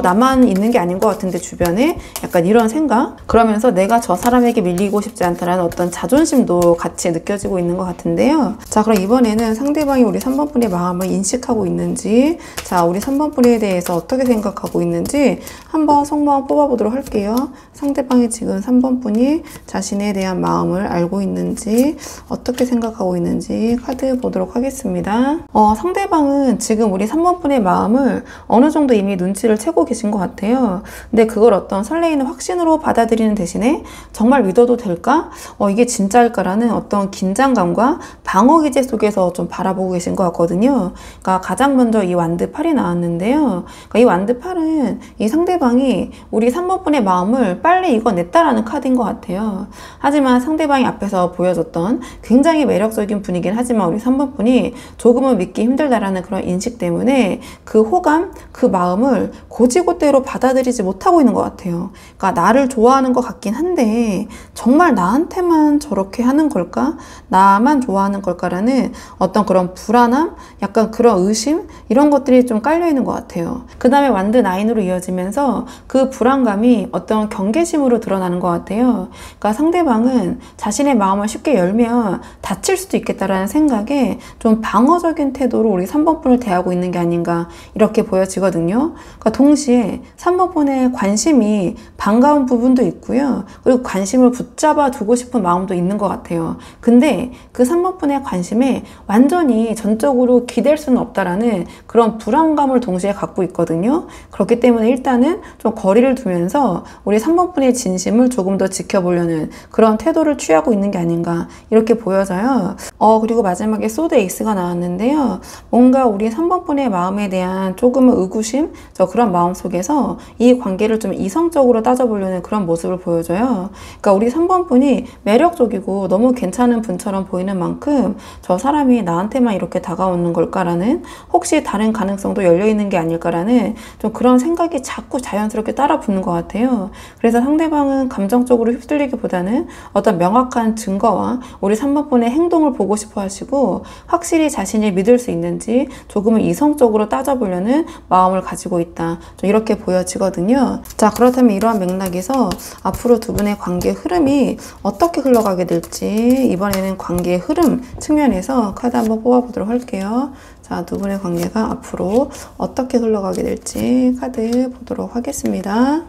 [SPEAKER 1] 나만 있는 게 아닌 것 같은데 주변에 약간 이런 생각? 그러면서 내가 저 사람에게 밀리고 싶지 않다라는 어떤 자존심도 같이 느껴지고 있는 것 같은데요. 자, 그럼 이번에는 상대방이 우리 3번 분의 마음을 인식하고 있는지, 자, 우리 3번 분에 대해서 어떻게 생각하고 있는지 한번 속마음 뽑아보도록 할게요. 상대방이 지금 3번 분이 자신에 대한 마음을 알고 있는지, 어떻게 생각하고 있는지 카드 보도록 하겠습니다. 상대방은 지금 우리 3번 분의 마음을 어느 정도 이미 눈치를 채고 계신 것 같아요. 근데 그걸 어떤 설레이는 확신으로 받아들이는 대신에 정말 믿어도 될까? 이게 진짜일까라는 어떤 긴장감과 방어 기제 속에서 좀 바라보고 계신 것 같거든요. 그러니까 가장 먼저 이 완드 8이 나왔는데요. 그러니까 이 완드 8은 이 상대방이 우리 3번 분의 마음을 빨리 이겨냈다라는 카드인 것 같아요. 하지만 상대방이 앞에서 보여줬던 굉장히 매력적인 분이긴 하지만 우리 3번 분이 조금은 믿기 힘들다라는 그런 인식 때문에 그 호감, 그 마음을 고지고대로 받아들이지 못하고 있는 것 같아요. 그러니까 나를 좋아하는 것 같긴 한데 정말 나한테만 저렇게 하는 걸까? 나만 좋아하는 걸까라는 어떤 그런 불안함, 약간 그런 의심 이런 것들이 좀 깔려 있는 것 같아요. 그 다음에 완드 9으로 이어지면서 그 불안감이 어떤 경계심으로 드러나는 것 같아요. 그러니까 상대방은 자신의 마음을 쉽게 열면 다칠 수도 있겠다라는 생각에 좀 방어적인 태도로 우리 3번 분을 대하고 있는 게 아닌가 이렇게 보여지거든요. 그러니까 동시에 3번 분의 관심이 반가운 부분도 있고요. 그리고 관심을 붙잡아 두고 싶은 마음도 있는 것 같아요. 근데 그 3번 분의 관심에 완전히 전적으로 기댈 수는 없다라는 그런 불안감을 동시에 갖고 있거든요. 그렇기 때문에 일단은 좀 거리를 두면서 우리 3번 분의 진심을 조금 더 지켜보려는 그런 태도를 취하고 있는 게 아닌가 이렇게 보여져요. 그리고 마지막에 소드 에이스가 나왔는데요. 뭔가 우리 3번 분의 마음에 대한 조금은 의구심, 그런 마음 속에서 이 관계를 좀 이성적으로 따져보려는 그런 모습을 보여줘요. 그러니까 우리 3번 분이 매력적이고 너무 괜찮은 분처럼 보이는 만큼 만큼 저 사람이 나한테만 이렇게 다가오는 걸까라는, 혹시 다른 가능성도 열려있는 게 아닐까라는 좀 그런 생각이 자꾸 자연스럽게 따라 붙는 것 같아요. 그래서 상대방은 감정적으로 휩쓸리기보다는 어떤 명확한 증거와 우리 3번분의 행동을 보고 싶어 하시고, 확실히 자신이 믿을 수 있는지 조금은 이성적으로 따져보려는 마음을 가지고 있다, 좀 이렇게 보여지거든요. 자, 그렇다면 이러한 맥락에서 앞으로 두 분의 관계의 흐름이 어떻게 흘러가게 될지, 이번에는 관계의 흐름 측면에서 카드 한번 뽑아보도록 할게요. 자, 두 분의 관계가 앞으로 어떻게 흘러가게 될지 카드 보도록 하겠습니다.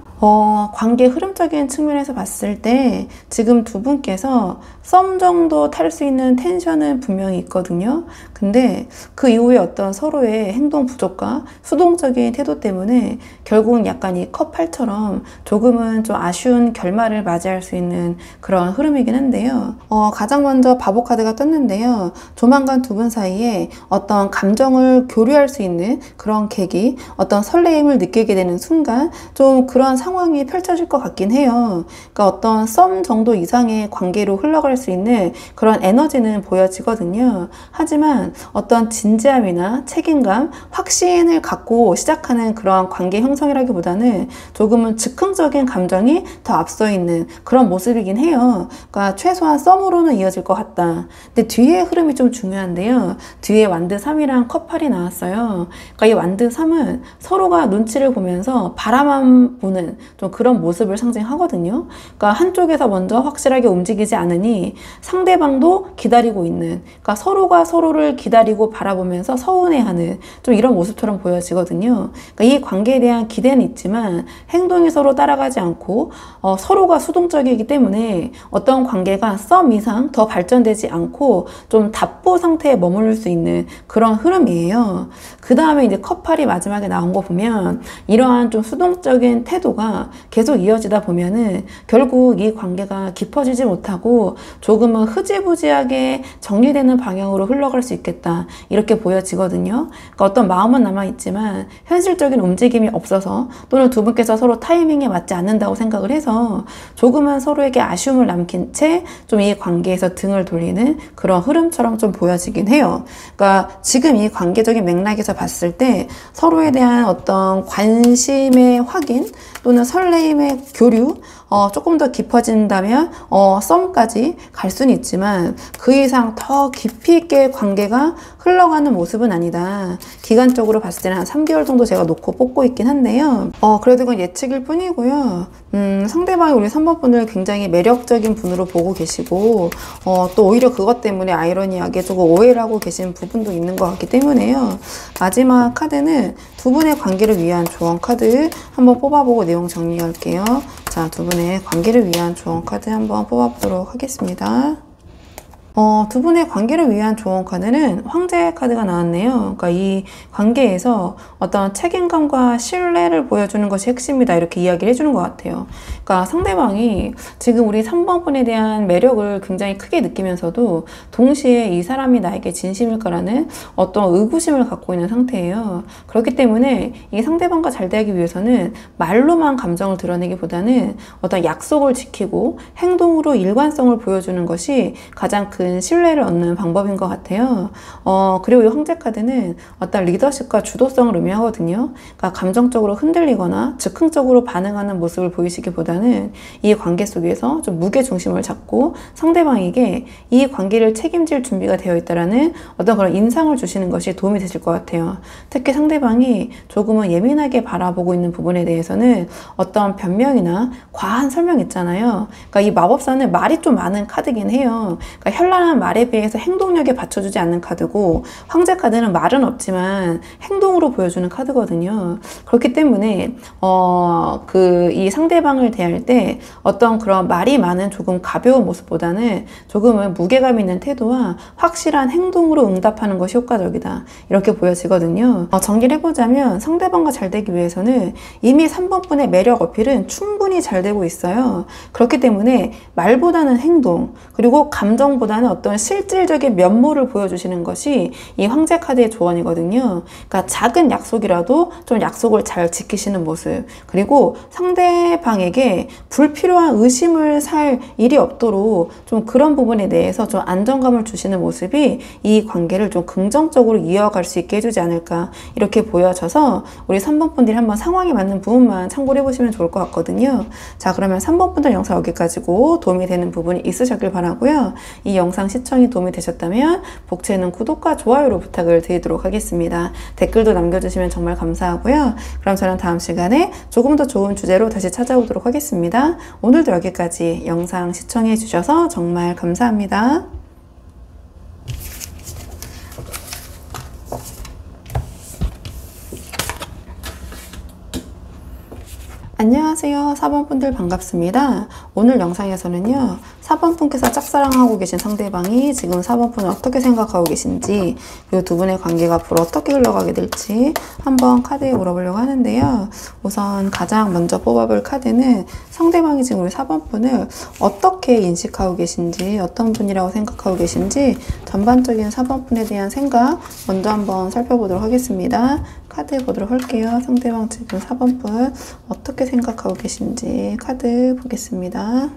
[SPEAKER 1] 관계 흐름적인 측면에서 봤을 때 지금 두 분께서 썸 정도 탈 수 있는 텐션은 분명히 있거든요. 근데 그 이후에 어떤 서로의 행동 부족과 수동적인 태도 때문에 결국은 약간 이 컵8처럼 조금은 좀 아쉬운 결말을 맞이할 수 있는 그런 흐름이긴 한데요. 가장 먼저 바보 카드가 떴는데요. 조만간 두 분 사이에 어떤 감정을 교류할 수 있는 그런 계기, 어떤 설레임을 느끼게 되는 순간, 좀 그런 상황이 펼쳐질 것 같긴 해요. 그러니까 어떤 썸 정도 이상의 관계로 흘러갈 수 있는 그런 에너지는 보여지거든요. 하지만 어떤 진지함이나 책임감, 확신을 갖고 시작하는 그런 관계 형성이라기보다는 조금은 즉흥적인 감정이 더 앞서 있는 그런 모습이긴 해요. 그러니까 최소한 썸으로는 이어질 것 같다. 근데 뒤에 흐름이 좀 중요한데요. 뒤에 완드 3이랑 컵8이 나왔어요. 그러니까 이 완드 3은 서로가 눈치를 보면서 바라만 보는 좀 그런 모습을 상징하거든요. 그러니까 한쪽에서 먼저 확실하게 움직이지 않으니 상대방도 기다리고 있는, 그러니까 서로가 서로를 기다리고 바라보면서 서운해하는 좀 이런 모습처럼 보여지거든요. 그러니까 이 관계에 대한 기대는 있지만 행동이 서로 따라가지 않고 서로가 수동적이기 때문에 어떤 관계가 썸 이상 더 발전되지 않고 좀 답보 상태에 머무를 수 있는 그런 흐름이에요. 그 다음에 이제 컵8이 마지막에 나온 거 보면 이러한 좀 수동적인 태도가 계속 이어지다 보면은 결국 이 관계가 깊어지지 못하고 조금은 흐지부지하게 정리되는 방향으로 흘러갈 수 있겠다, 이렇게 보여지거든요. 그러니까 어떤 마음은 남아있지만 현실적인 움직임이 없어서, 또는 두 분께서 서로 타이밍에 맞지 않는다고 생각을 해서 조금은 서로에게 아쉬움을 남긴 채 좀 이 관계에서 등을 돌리는 그런 흐름처럼 좀 보여지긴 해요. 그러니까 지금 이 관계적인 맥락에서 봤을 때 서로에 대한 어떤 관심의 확인 또는 설레임의 교류, 조금 더 깊어진다면 썸까지 갈 수는 있지만 그 이상 더 깊이 있게 관계가 흘러가는 모습은 아니다. 기간적으로 봤을 때는 한 3개월 정도 제가 놓고 뽑고 있긴 한데요. 그래도 이건 예측일 뿐이고요. 상대방이 우리 3번 분을 굉장히 매력적인 분으로 보고 계시고, 또 오히려 그것 때문에 아이러니하게 조금 오해를 하고 계신 부분도 있는 것 같기 때문에요. 마지막 카드는 두 분의 관계를 위한 조언 카드 한번 뽑아보고 내용 정리할게요. 자, 두 분의 관계를 위한 조언 카드 한번 뽑아보도록 하겠습니다. 두 분의 관계를 위한 조언 카드는 황제 카드가 나왔네요. 그러니까 이 관계에서 어떤 책임감과 신뢰를 보여주는 것이 핵심이다, 이렇게 이야기를 해주는 것 같아요. 그러니까 상대방이 지금 우리 3번 분에 대한 매력을 굉장히 크게 느끼면서도 동시에 이 사람이 나에게 진심일까라는 어떤 의구심을 갖고 있는 상태예요. 그렇기 때문에 이 상대방과 잘 되기 위해서는 말로만 감정을 드러내기보다는 어떤 약속을 지키고 행동으로 일관성을 보여주는 것이 가장 큰 신뢰를 얻는 방법인 것 같아요. 그리고 이 황제 카드는 어떤 리더십과 주도성을 의미하거든요. 그러니까 감정적으로 흔들리거나 즉흥적으로 반응하는 모습을 보이시기보다는 이 관계 속에서 좀 무게 중심을 잡고 상대방에게 이 관계를 책임질 준비가 되어 있다라는 어떤 그런 인상을 주시는 것이 도움이 되실 것 같아요. 특히 상대방이 조금은 예민하게 바라보고 있는 부분에 대해서는 어떤 변명이나 과한 설명 있잖아요. 그러니까 이 마법사는 말이 좀 많은 카드긴 해요. 그러니까 현란한 말에 비해서 행동력에 받쳐주지 않는 카드고, 황제 카드는 말은 없지만 행동으로 보여주는 카드거든요. 그렇기 때문에 이 상대방을 대할 때 어떤 그런 말이 많은 조금 가벼운 모습보다는 조금은 무게감 있는 태도와 확실한 행동으로 응답하는 것이 효과적이다, 이렇게 보여지거든요. 정리를 해보자면 상대방과 잘 되기 위해서는 이미 3번 분의 매력 어필은 충분히 잘 되고 있어요. 그렇기 때문에 말보다는 행동, 그리고 감정보다는 대한 어떤 실질적인 면모를 보여주시는 것이 이 황제 카드의 조언이거든요. 그러니까 작은 약속이라도 좀 약속을 잘 지키시는 모습, 그리고 상대방에게 불필요한 의심을 살 일이 없도록 좀 그런 부분에 대해서 좀 안정감을 주시는 모습이 이 관계를 좀 긍정적으로 이어갈 수 있게 해주지 않을까, 이렇게 보여져서 우리 3번 분들이 한번 상황에 맞는 부분만 참고를 해보시면 좋을 것 같거든요. 자, 그러면 3번 분들 영상 여기까지고 도움이 되는 부분이 있으셨길 바라고요. 이 영상 시청이 도움이 되셨다면 복채는 구독과 좋아요로 부탁을 드리도록 하겠습니다. 댓글도 남겨주시면 정말 감사하고요. 그럼 저는 다음 시간에 조금 더 좋은 주제로 다시 찾아오도록 하겠습니다. 오늘도 여기까지 영상 시청해 주셔서 정말 감사합니다. 안녕하세요. 4번 분들 반갑습니다. 오늘 영상에서는요, 4번 분께서 짝사랑하고 계신 상대방이 지금 4번 분을 어떻게 생각하고 계신지, 그리고 두 분의 관계가 앞으로 어떻게 흘러가게 될지 한번 카드에 물어보려고 하는데요. 우선 가장 먼저 뽑아볼 카드는 상대방이 지금 우리 4번 분을 어떻게 인식하고 계신지, 어떤 분이라고 생각하고 계신지 전반적인 4번 분에 대한 생각 먼저 한번 살펴보도록 하겠습니다. 카드 보도록 할게요. 상대방 지금 4번 분 어떻게 생각하고 계신지 카드 보겠습니다.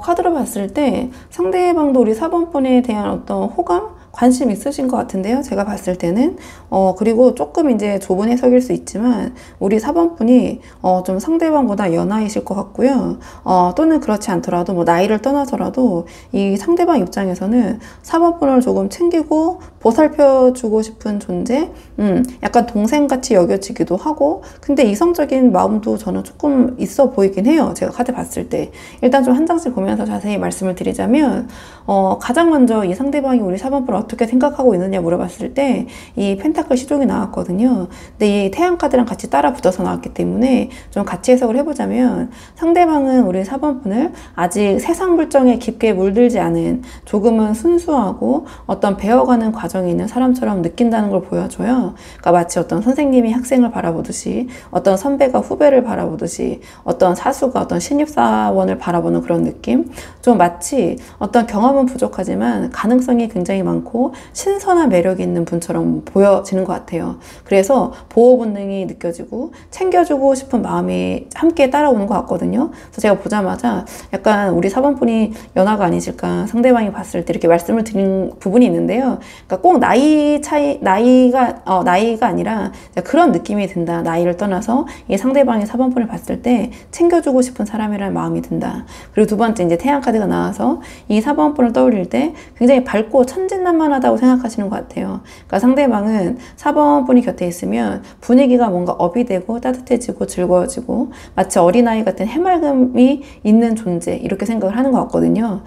[SPEAKER 1] 카드로 봤을 때 상대방도 우리 4번 분에 대한 어떤 호감? 관심 있으신 것 같은데요. 제가 봤을 때는. 그리고 조금 이제 좁은 해석일 수 있지만, 우리 4번 분이, 좀 상대방보다 연하이실 것 같고요. 또는 그렇지 않더라도, 뭐, 나이를 떠나서라도, 이 상대방 입장에서는 4번 분을 조금 챙기고, 보살펴주고 싶은 존재? 약간 동생같이 여겨지기도 하고, 근데 이성적인 마음도 저는 조금 있어 보이긴 해요. 제가 카드 봤을 때. 일단 좀 한 장씩 보면서 자세히 말씀을 드리자면, 가장 먼저 이 상대방이 우리 4번 분을 어떻게 생각하고 있느냐 물어봤을 때 이 펜타클 시종이 나왔거든요. 근데 이 태양 카드랑 같이 따라 붙어서 나왔기 때문에 좀 같이 해석을 해보자면, 상대방은 우리 4번 분을 아직 세상 물정에 깊게 물들지 않은 조금은 순수하고 어떤 배워가는 과정에 있는 사람처럼 느낀다는 걸 보여줘요. 그러니까 마치 어떤 선생님이 학생을 바라보듯이, 어떤 선배가 후배를 바라보듯이, 어떤 사수가 어떤 신입사원을 바라보는 그런 느낌? 좀 마치 어떤 경험은 부족하지만 가능성이 굉장히 많고 신선한 매력이 있는 분처럼 보여지는 것 같아요. 그래서 보호 본능이 느껴지고 챙겨주고 싶은 마음이 함께 따라오는 것 같거든요. 그래서 제가 보자마자 약간 우리 4번 분이 연하가 아니실까, 상대방이 봤을 때 이렇게 말씀을 드린 부분이 있는데요. 그러니까 꼭 나이가 아니라 그런 느낌이 든다. 나이를 떠나서 이 상대방이 4번 분을 봤을 때 챙겨주고 싶은 사람이라는 마음이 든다. 그리고 두 번째 이제 태양 카드가 나와서 이 4번 분을 떠올릴 때 굉장히 밝고 천진난만하다고 생각하시는 것 같아요. 그러니까 상대방은 4번 분이 곁에 있으면 분위기가 뭔가 업이 되고 따뜻해지고 즐거워지고 마치 어린아이 같은 해맑음이 있는 존재, 이렇게 생각을 하는 것 같거든요.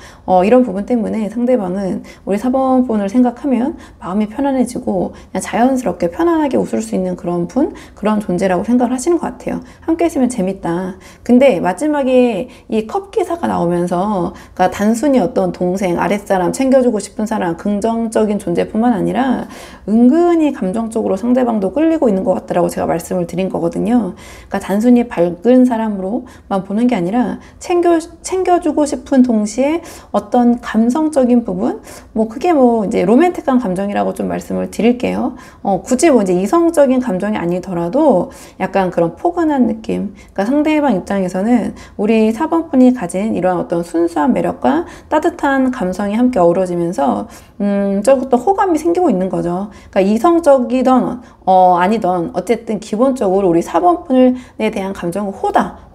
[SPEAKER 1] 이런 부분 때문에 상대방은 우리 4번 분을 생각하면 마음이 편안해지고 그냥 자연스럽게 편안하게 웃을 수 있는 그런 분, 그런 존재라고 생각을 하시는 것 같아요. 함께 있으면 재밌다. 근데 마지막에 이 컵 기사가 나오면서, 그러니까 단순히 어떤 동생, 아랫사람, 챙겨주고 싶은 사람, 긍정적인 존재뿐만 아니라 은근히 감정적으로 상대방도 끌리고 있는 것 같다라고 제가 말씀을 드린 거거든요. 그러니까 단순히 밝은 사람으로만 보는 게 아니라 챙겨주고 싶은 동시에 어떤 감성적인 부분, 뭐 그게 뭐 이제 로맨틱한 감정이라고 좀 말씀을 드릴게요. 굳이 뭐 이제 이성적인 감정이 아니더라도 약간 그런 포근한 느낌. 그러니까 상대방 입장에서는 우리 4번 분이 가진 이런 어떤 순수한 매력과 따뜻한 감성이 함께 어우러지면서 저부터 호감이 생기고 있는 거죠. 그러니까 이성적이던 아니던 어쨌든 기본적으로 우리 4번 분에 대한 감정은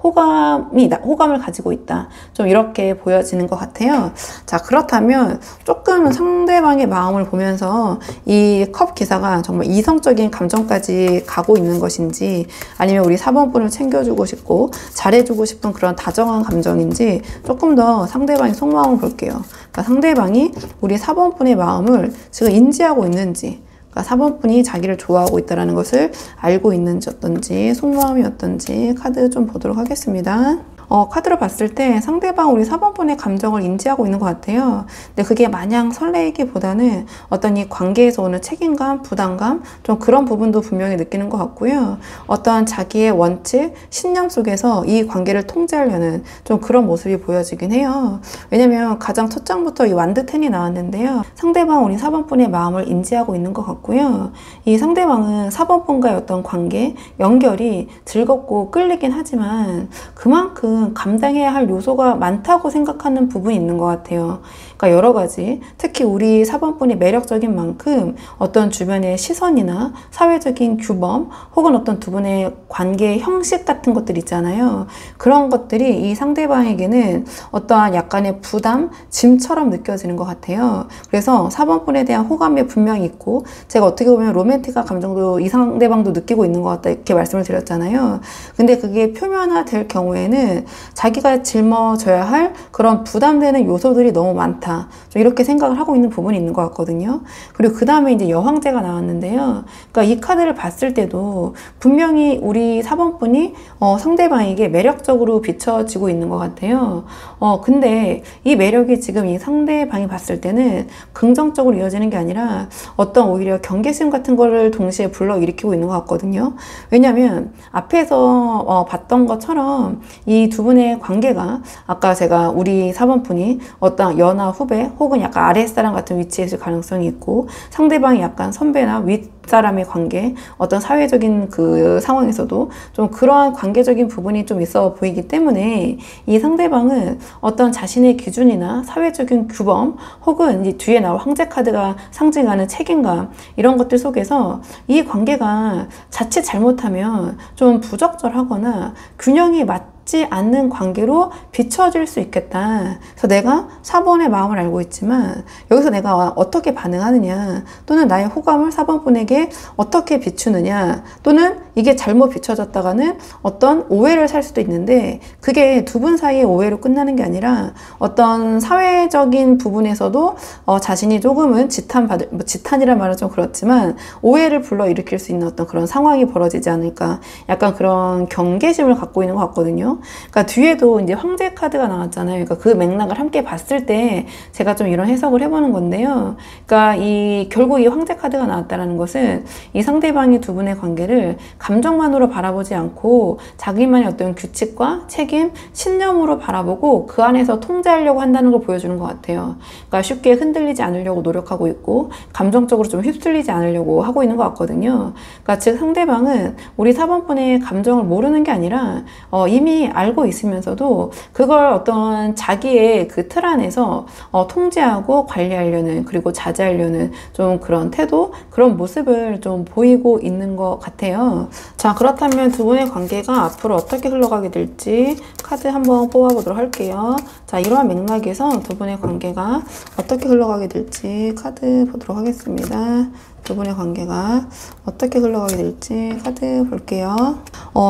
[SPEAKER 1] 호감을 가지고 있다. 좀 이렇게 보여지는 것 같아요. 자, 그렇다면 조금 상대방의 마음을 보면서 이 컵 기사가 정말 이성적인 감정까지 가고 있는 것인지, 아니면 우리 4번 분을 챙겨주고 싶고 잘해주고 싶은 그런 다정한 감정인지 조금 더 상대방의 속마음을 볼게요. 그러니까 상대방이 우리 4번 분의 마음을 지금 인지하고 있는지, 그러니까 4번 분이 자기를 좋아하고 있다는 것을 알고 있는지 어떤지, 속마음이 어떤지 카드 좀 보도록 하겠습니다. 카드로 봤을 때 상대방 우리 4번분의 감정을 인지하고 있는 것 같아요. 근데 그게 마냥 설레이기보다는 어떤 이 관계에서 오는 책임감, 부담감, 좀 그런 부분도 분명히 느끼는 것 같고요. 어떠한 자기의 원칙, 신념 속에서 이 관계를 통제하려는 좀 그런 모습이 보여지긴 해요. 왜냐면 가장 첫 장부터 이 완드텐이 나왔는데요. 상대방 우리 4번분의 마음을 인지하고 있는 것 같고요. 이 상대방은 4번분과의 어떤 관계, 연결이 즐겁고 끌리긴 하지만 그만큼 감당해야 할 요소가 많다고 생각하는 부분이 있는 것 같아요. 그러니까 여러 가지, 특히 우리 4번분이 매력적인 만큼 어떤 주변의 시선이나 사회적인 규범 혹은 어떤 두 분의 관계 형식 같은 것들 있잖아요. 그런 것들이 이 상대방에게는 어떠한 약간의 부담, 짐처럼 느껴지는 것 같아요. 그래서 4번분에 대한 호감이 분명히 있고 제가 어떻게 보면 로맨틱한 감정도 이 상대방도 느끼고 있는 것 같다 이렇게 말씀을 드렸잖아요. 근데 그게 표면화될 경우에는 자기가 짊어져야 할 그런 부담되는 요소들이 너무 많다. 좀 이렇게 생각을 하고 있는 부분이 있는 것 같거든요. 그리고 그 다음에 이제 여황제가 나왔는데요. 그러니까 이 카드를 봤을 때도 분명히 우리 4번분이 상대방에게 매력적으로 비춰지고 있는 것 같아요. 근데 이 매력이 지금 이 상대방이 봤을 때는 긍정적으로 이어지는 게 아니라 어떤 오히려 경계심 같은 거를 동시에 불러일으키고 있는 것 같거든요. 왜냐면 앞에서 봤던 것처럼 이 두 분의 관계가 아까 제가 우리 4번분이 어떤 연하 후배 혹은 약간 아랫사람 같은 위치에 있을 가능성이 있고 상대방이 약간 선배나 윗사람의 관계 어떤 사회적인 그 상황에서도 좀 그러한 관계적인 부분이 좀 있어 보이기 때문에 이 상대방은 어떤 자신의 기준이나 사회적인 규범 혹은 이제 뒤에 나올 황제 카드가 상징하는 책임감 이런 것들 속에서 이 관계가 자칫 잘못하면 좀 부적절하거나 균형이 맞지 않는 관계로 비춰질 수 있겠다. 그래서 내가 4번의 마음을 알고 있지만 여기서 내가 어떻게 반응하느냐 또는 나의 호감을 4번분에게 어떻게 비추느냐 또는 이게 잘못 비춰졌다가는 어떤 오해를 살 수도 있는데 그게 두 분 사이의 오해로 끝나는 게 아니라 어떤 사회적인 부분에서도 자신이 조금은 지탄이란 말은 좀 그렇지만 오해를 불러일으킬 수 있는 어떤 그런 상황이 벌어지지 않을까 약간 그런 경계심을 갖고 있는 것 같거든요. 그러니까 뒤에도 이제 황제 카드가 나왔잖아요. 그러니까 그 맥락을 함께 봤을 때 제가 좀 이런 해석을 해보는 건데요. 그러니까 결국 이 황제 카드가 나왔다는 것은 이 상대방이 두 분의 관계를 감정만으로 바라보지 않고 자기만의 어떤 규칙과 책임, 신념으로 바라보고 그 안에서 통제하려고 한다는 걸 보여주는 것 같아요. 그러니까 쉽게 흔들리지 않으려고 노력하고 있고 감정적으로 좀 휩쓸리지 않으려고 하고 있는 것 같거든요. 그러니까 즉 상대방은 우리 4번분의 감정을 모르는 게 아니라 이미 알고 있으면서도 그걸 어떤 자기의 그 틀 안에서 통제하고 관리하려는 그리고 자제하려는 좀 그런 태도, 그런 모습을 좀 보이고 있는 것 같아요. 자, 그렇다면 두 분의 관계가 앞으로 어떻게 흘러가게 될지 카드 한번 뽑아보도록 할게요. 자, 이러한 맥락에서 두 분의 관계가 어떻게 흘러가게 될지 카드 보도록 하겠습니다. 두 분의 관계가 어떻게 흘러가게 될지 카드 볼게요.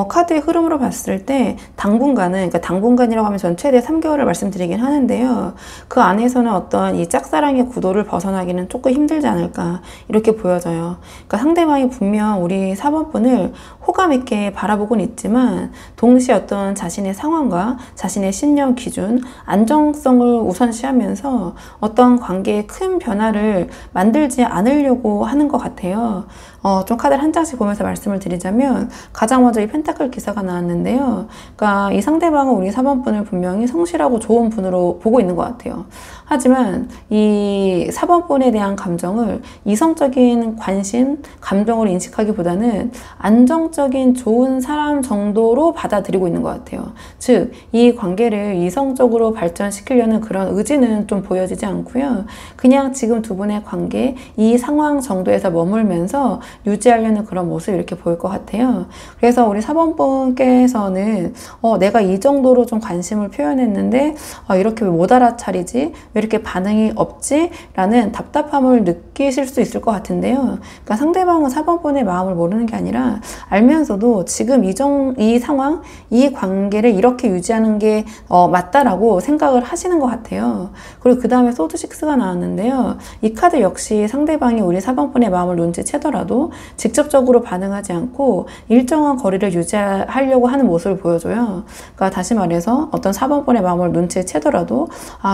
[SPEAKER 1] 카드의 흐름으로 봤을 때 당분간은, 그러니까 당분간이라고 하면 전 최대 3개월을 말씀드리긴 하는데요. 그 안에서는 어떤 이 짝사랑의 구도를 벗어나기는 조금 힘들지 않을까 이렇게 보여져요. 그러니까 상대방이 분명 우리 4번분을 호감 있게 바라보곤 있지만 동시에 어떤 자신의 상황과 자신의 신념 기준, 안정성을 우선시하면서 어떤 관계에 큰 변화를 만들지 않으려고 하는 것 같아요. 좀 카드를 한 장씩 보면서 말씀을 드리자면 가장 먼저 이 펜타클 기사가 나왔는데요. 그러니까 이 상대방은 우리 4번분을 분명히 성실하고 좋은 분으로 보고 있는 것 같아요. 하지만 이 4번분에 대한 감정을 이성적인 관심, 감정으로 인식하기보다는 안정적인 좋은 사람 정도로 받아들이고 있는 것 같아요. 즉, 이 관계를 이성적으로 발전시키려는 그런 의지는 좀 보여지지 않고요. 그냥 지금 두 분의 관계, 이 상황 정도에서 머물면서 유지하려는 그런 모습이 이렇게 보일 것 같아요. 그래서 우리 4번분께서는 내가 이 정도로 좀 관심을 표현했는데 이렇게 왜 못 알아차리지? 왜 이렇게 반응이 없지? 라는 답답함을 느끼실 수 있을 것 같은데요. 그러니까 상대방은 4번분의 마음을 모르는 게 아니라 알면서도 지금 이 상황, 이 관계를 이렇게 유지하는 게 맞다라고 생각을 하시는 것 같아요. 그리고 그 다음에 소드 6가 나왔는데요. 이 카드 역시 상대방이 우리 4번분의 3번분의 마음을 눈치채더라도 직접적으로 반응하지 않고 일정한 거리를 유지하려고 하는 모습을 보여줘요. 그러니까 다시 말해서 어떤 4번분의 마음을 눈치채더라도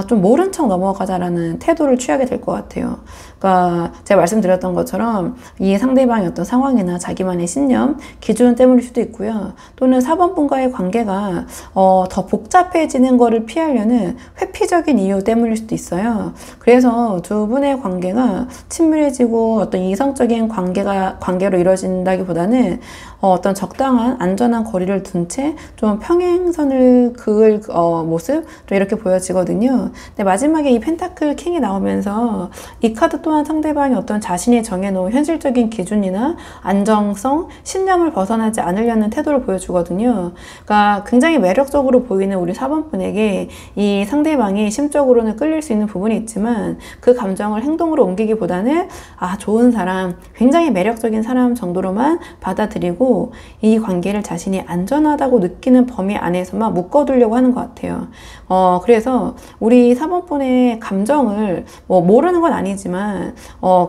[SPEAKER 1] 좀 모른 척 넘어가자라는 태도를 취하게 될 것 같아요. 그러니까 제가 말씀드렸던 것처럼 이 상대방의 어떤 상황이나 자기만의 신념, 기준 때문일 수도 있고요. 또는 4번분과의 관계가 더 복잡해지는 거를 피하려는 회피적인 이유 때문일 수도 있어요. 그래서 두 분의 관계가 친밀해지고 어떤 이성적인 관계로 이루어진다기보다는 어떤 적당한 안전한 거리를 둔 채 좀 평행선을 그을 모습 좀 이렇게 보여지거든요. 근데 마지막에 이 펜타클 킹이 나오면서 이 카드 또한 상대방이 어떤 자신이 정해놓은 현실적인 기준이나 안정성, 신념을 벗어나지 않으려는 태도를 보여주거든요. 그러니까 굉장히 매력적으로 보이는 우리 4번분에게 이 상대방이 심적으로는 끌릴 수 있는 부분이 있지만 그 감정을 행동으로 옮기기보다는 좋은 사람, 굉장히 매력적인 사람 정도로만 받아들이고 이 관계를 자신이 안전하다고 느끼는 범위 안에서만 묶어두려고 하는 것 같아요. 그래서 우리 4번분의 감정을 모르는 건 아니지만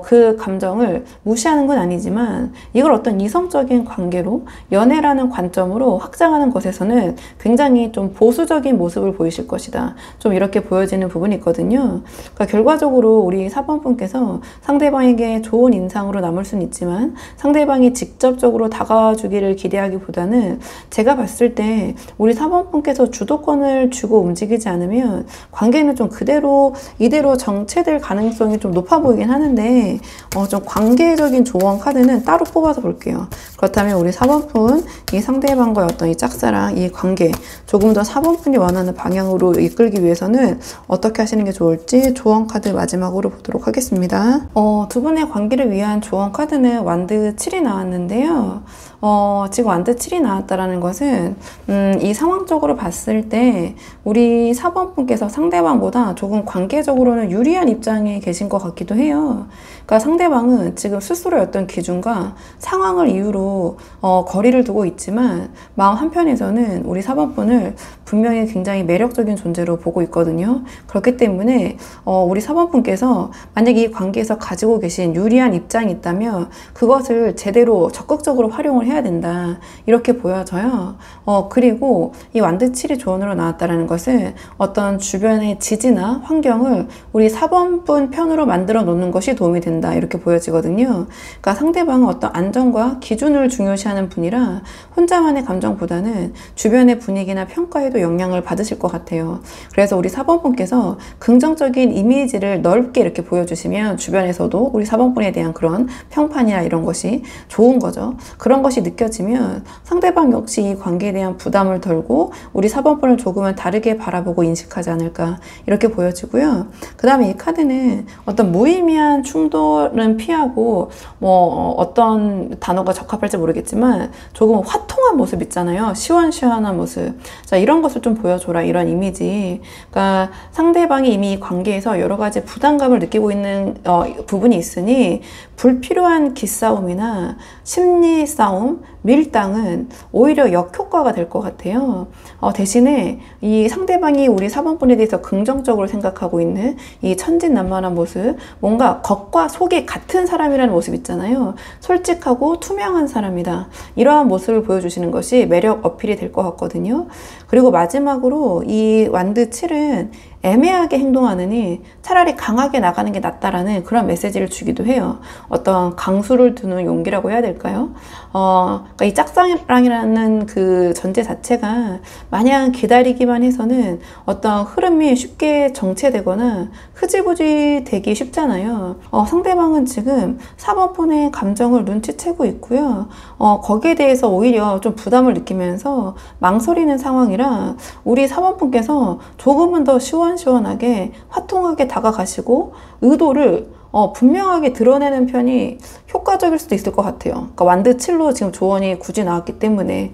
[SPEAKER 1] 그 감정을 무시하는 건 아니지만 이걸 어떤 이성적인 관계로 연애라는 관점으로 확장하는 것에서는 굉장히 좀 보수적인 모습을 보이실 것이다. 좀 이렇게 보여지는 부분이 있거든요. 그러니까 결과적으로 우리 4번분께서 상대방에게 좋은 인상으로 남을 수는 있지만 상대방이 직접적으로 다가와주기를 기대하기보다는 제가 봤을 때 우리 4번분께서 주도권을 쥐고 움직이지 않으면 관계는 좀 이대로 정체될 가능성이 좀 높아 보이긴 하는데 좀 관계적인 조언 카드는 따로 뽑아서 볼게요. 그렇다면 우리 4번분 이 상대방과의 어떤 이 짝사랑, 이 관계 조금 더 4번분이 원하는 방향으로 이끌기 위해서는 어떻게 하시는 게 좋을지 조언 카드 마지막으로 보도록 하겠습니다. 두 분의 관계를 위한 조언 카드는 완드 7이 나왔는데요. 지금 완드 7이 나왔다라는 것은 이 상황적으로 봤을 때 우리 4번분께서 상대방보다 조금 관계적으로는 유리한 입장에 계신 것 같기도 해요. 그러니까 상대방은 지금 스스로의 어떤 기준과 상황을 이유로 거리를 두고 있지만 마음 한편에서는 우리 4번분을 분명히 굉장히 매력적인 존재로 보고 있거든요. 그렇기 때문에 우리 4번분께서 만약에 이 관계에서 가지고 계신 유리한 입장이 있다면 그것을 제대로 적극적으로 활용을 해야 된다. 이렇게 보여져요. 그리고 이 완드 7이 조언으로 나왔다는 것은 어떤 주변의 지지나 환경을 우리 4번분 편으로 만들어 놓는 것이 도움이 된다. 이렇게 보여지거든요. 그러니까 상대방은 어떤 안정과 기준을 중요시하는 분이라 혼자만의 감정보다는 주변의 분위기나 평가에도 영향을 받으실 것 같아요. 그래서 우리 4번분께서 긍정적인 이미지를 넓게 이렇게 보여주시면 주변에서도 우리 4번분에 대한 그런 평판이나 이런 것이 좋은 거죠. 그런 것이 느껴지면 상대방 역시 이 관계에 대한 부담을 덜고 우리 4번분을 조금은 다르게 바라보고 인식하지 않을까 이렇게 보여지고요. 그 다음에 이 카드는 어떤 무의미한 충돌은 피하고 어떤 단어가 적합할지 모르겠지만 조금 화통한 모습 있잖아요. 시원시원한 모습. 자, 이런 것을 좀 보여줘라. 이런 이미지. 그러니까 상대방이 이미 이 관계에서 여러 가지 부담감을 느끼고 있는 부분이 있으니 불필요한 기싸움이나 심리 싸움, 밀당은 오히려 역효과가 될 것 같아요. 대신에 이 상대방이 우리 4번분에 대해서 긍정적으로 생각하고 있는 이 천진난만한 모습, 뭔가 겉과 속이 같은 사람이라는 모습 있잖아요. 솔직하고 투명한 사람이다. 이러한 모습을 보여주시는 것이 매력 어필이 될 것 같거든요. 그리고 마지막으로 이 완드 7은 애매하게 행동하느니 차라리 강하게 나가는 게 낫다라는 그런 메시지를 주기도 해요. 어떤 강수를 두는 용기라고 해야 될까요? 그러니까 이 짝사랑이라는 그 전제 자체가 마냥 기다리기만 해서는 어떤 흐름이 쉽게 정체되거나 흐지부지 되기 쉽잖아요. 상대방은 지금 4번분의 감정을 눈치채고 있고요. 거기에 대해서 오히려 좀 부담을 느끼면서 망설이는 상황이라 우리 4번분께서 조금은 더 시원시원하게 화통하게 다가가시고 의도를 분명하게 드러내는 편이 효과적일 수도 있을 것 같아요. 그러니까 완드 7로 지금 조언이 굳이 나왔기 때문에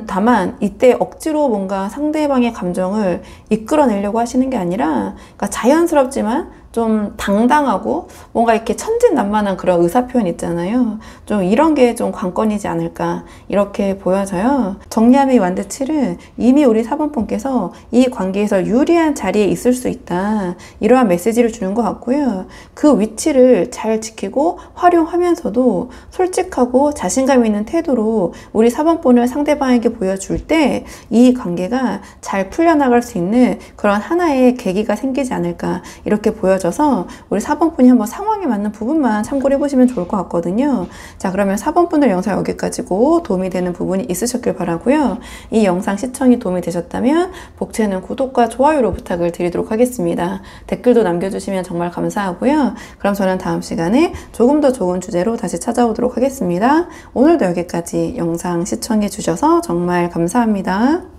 [SPEAKER 1] 다만 이때 억지로 뭔가 상대방의 감정을 이끌어내려고 하시는 게 아니라 그러니까 자연스럽지만 좀 당당하고 뭔가 이렇게 천진난만한 그런 의사표현 있잖아요. 좀 이런 게 좀 관건이지 않을까 이렇게 보여져요. 정리하면 이 완드칠은 이미 우리 4번분께서 이 관계에서 유리한 자리에 있을 수 있다. 이러한 메시지를 주는 것 같고요. 그 위치를 잘 지키고 활용하면서도 솔직하고 자신감 있는 태도로 우리 4번분을 상대방에게 보여줄 때 이 관계가 잘 풀려나갈 수 있는 그런 하나의 계기가 생기지 않을까 이렇게 보여져서 우리 4번분이 한번 상황에 맞는 부분만 참고를 해보시면 좋을 것 같거든요. 자, 그러면 4번분들 영상 여기까지고 도움이 되는 부분이 있으셨길 바라고요. 이 영상 시청이 도움이 되셨다면 복채는 구독과 좋아요로 부탁을 드리도록 하겠습니다. 댓글도 남겨주시면 정말 감사하고요. 그럼 저는 다음 시간에 조금 더 좋은 주제로 다시 찾아오도록 하겠습니다. 오늘도 여기까지 영상 시청해 주셔서 정말 감사합니다.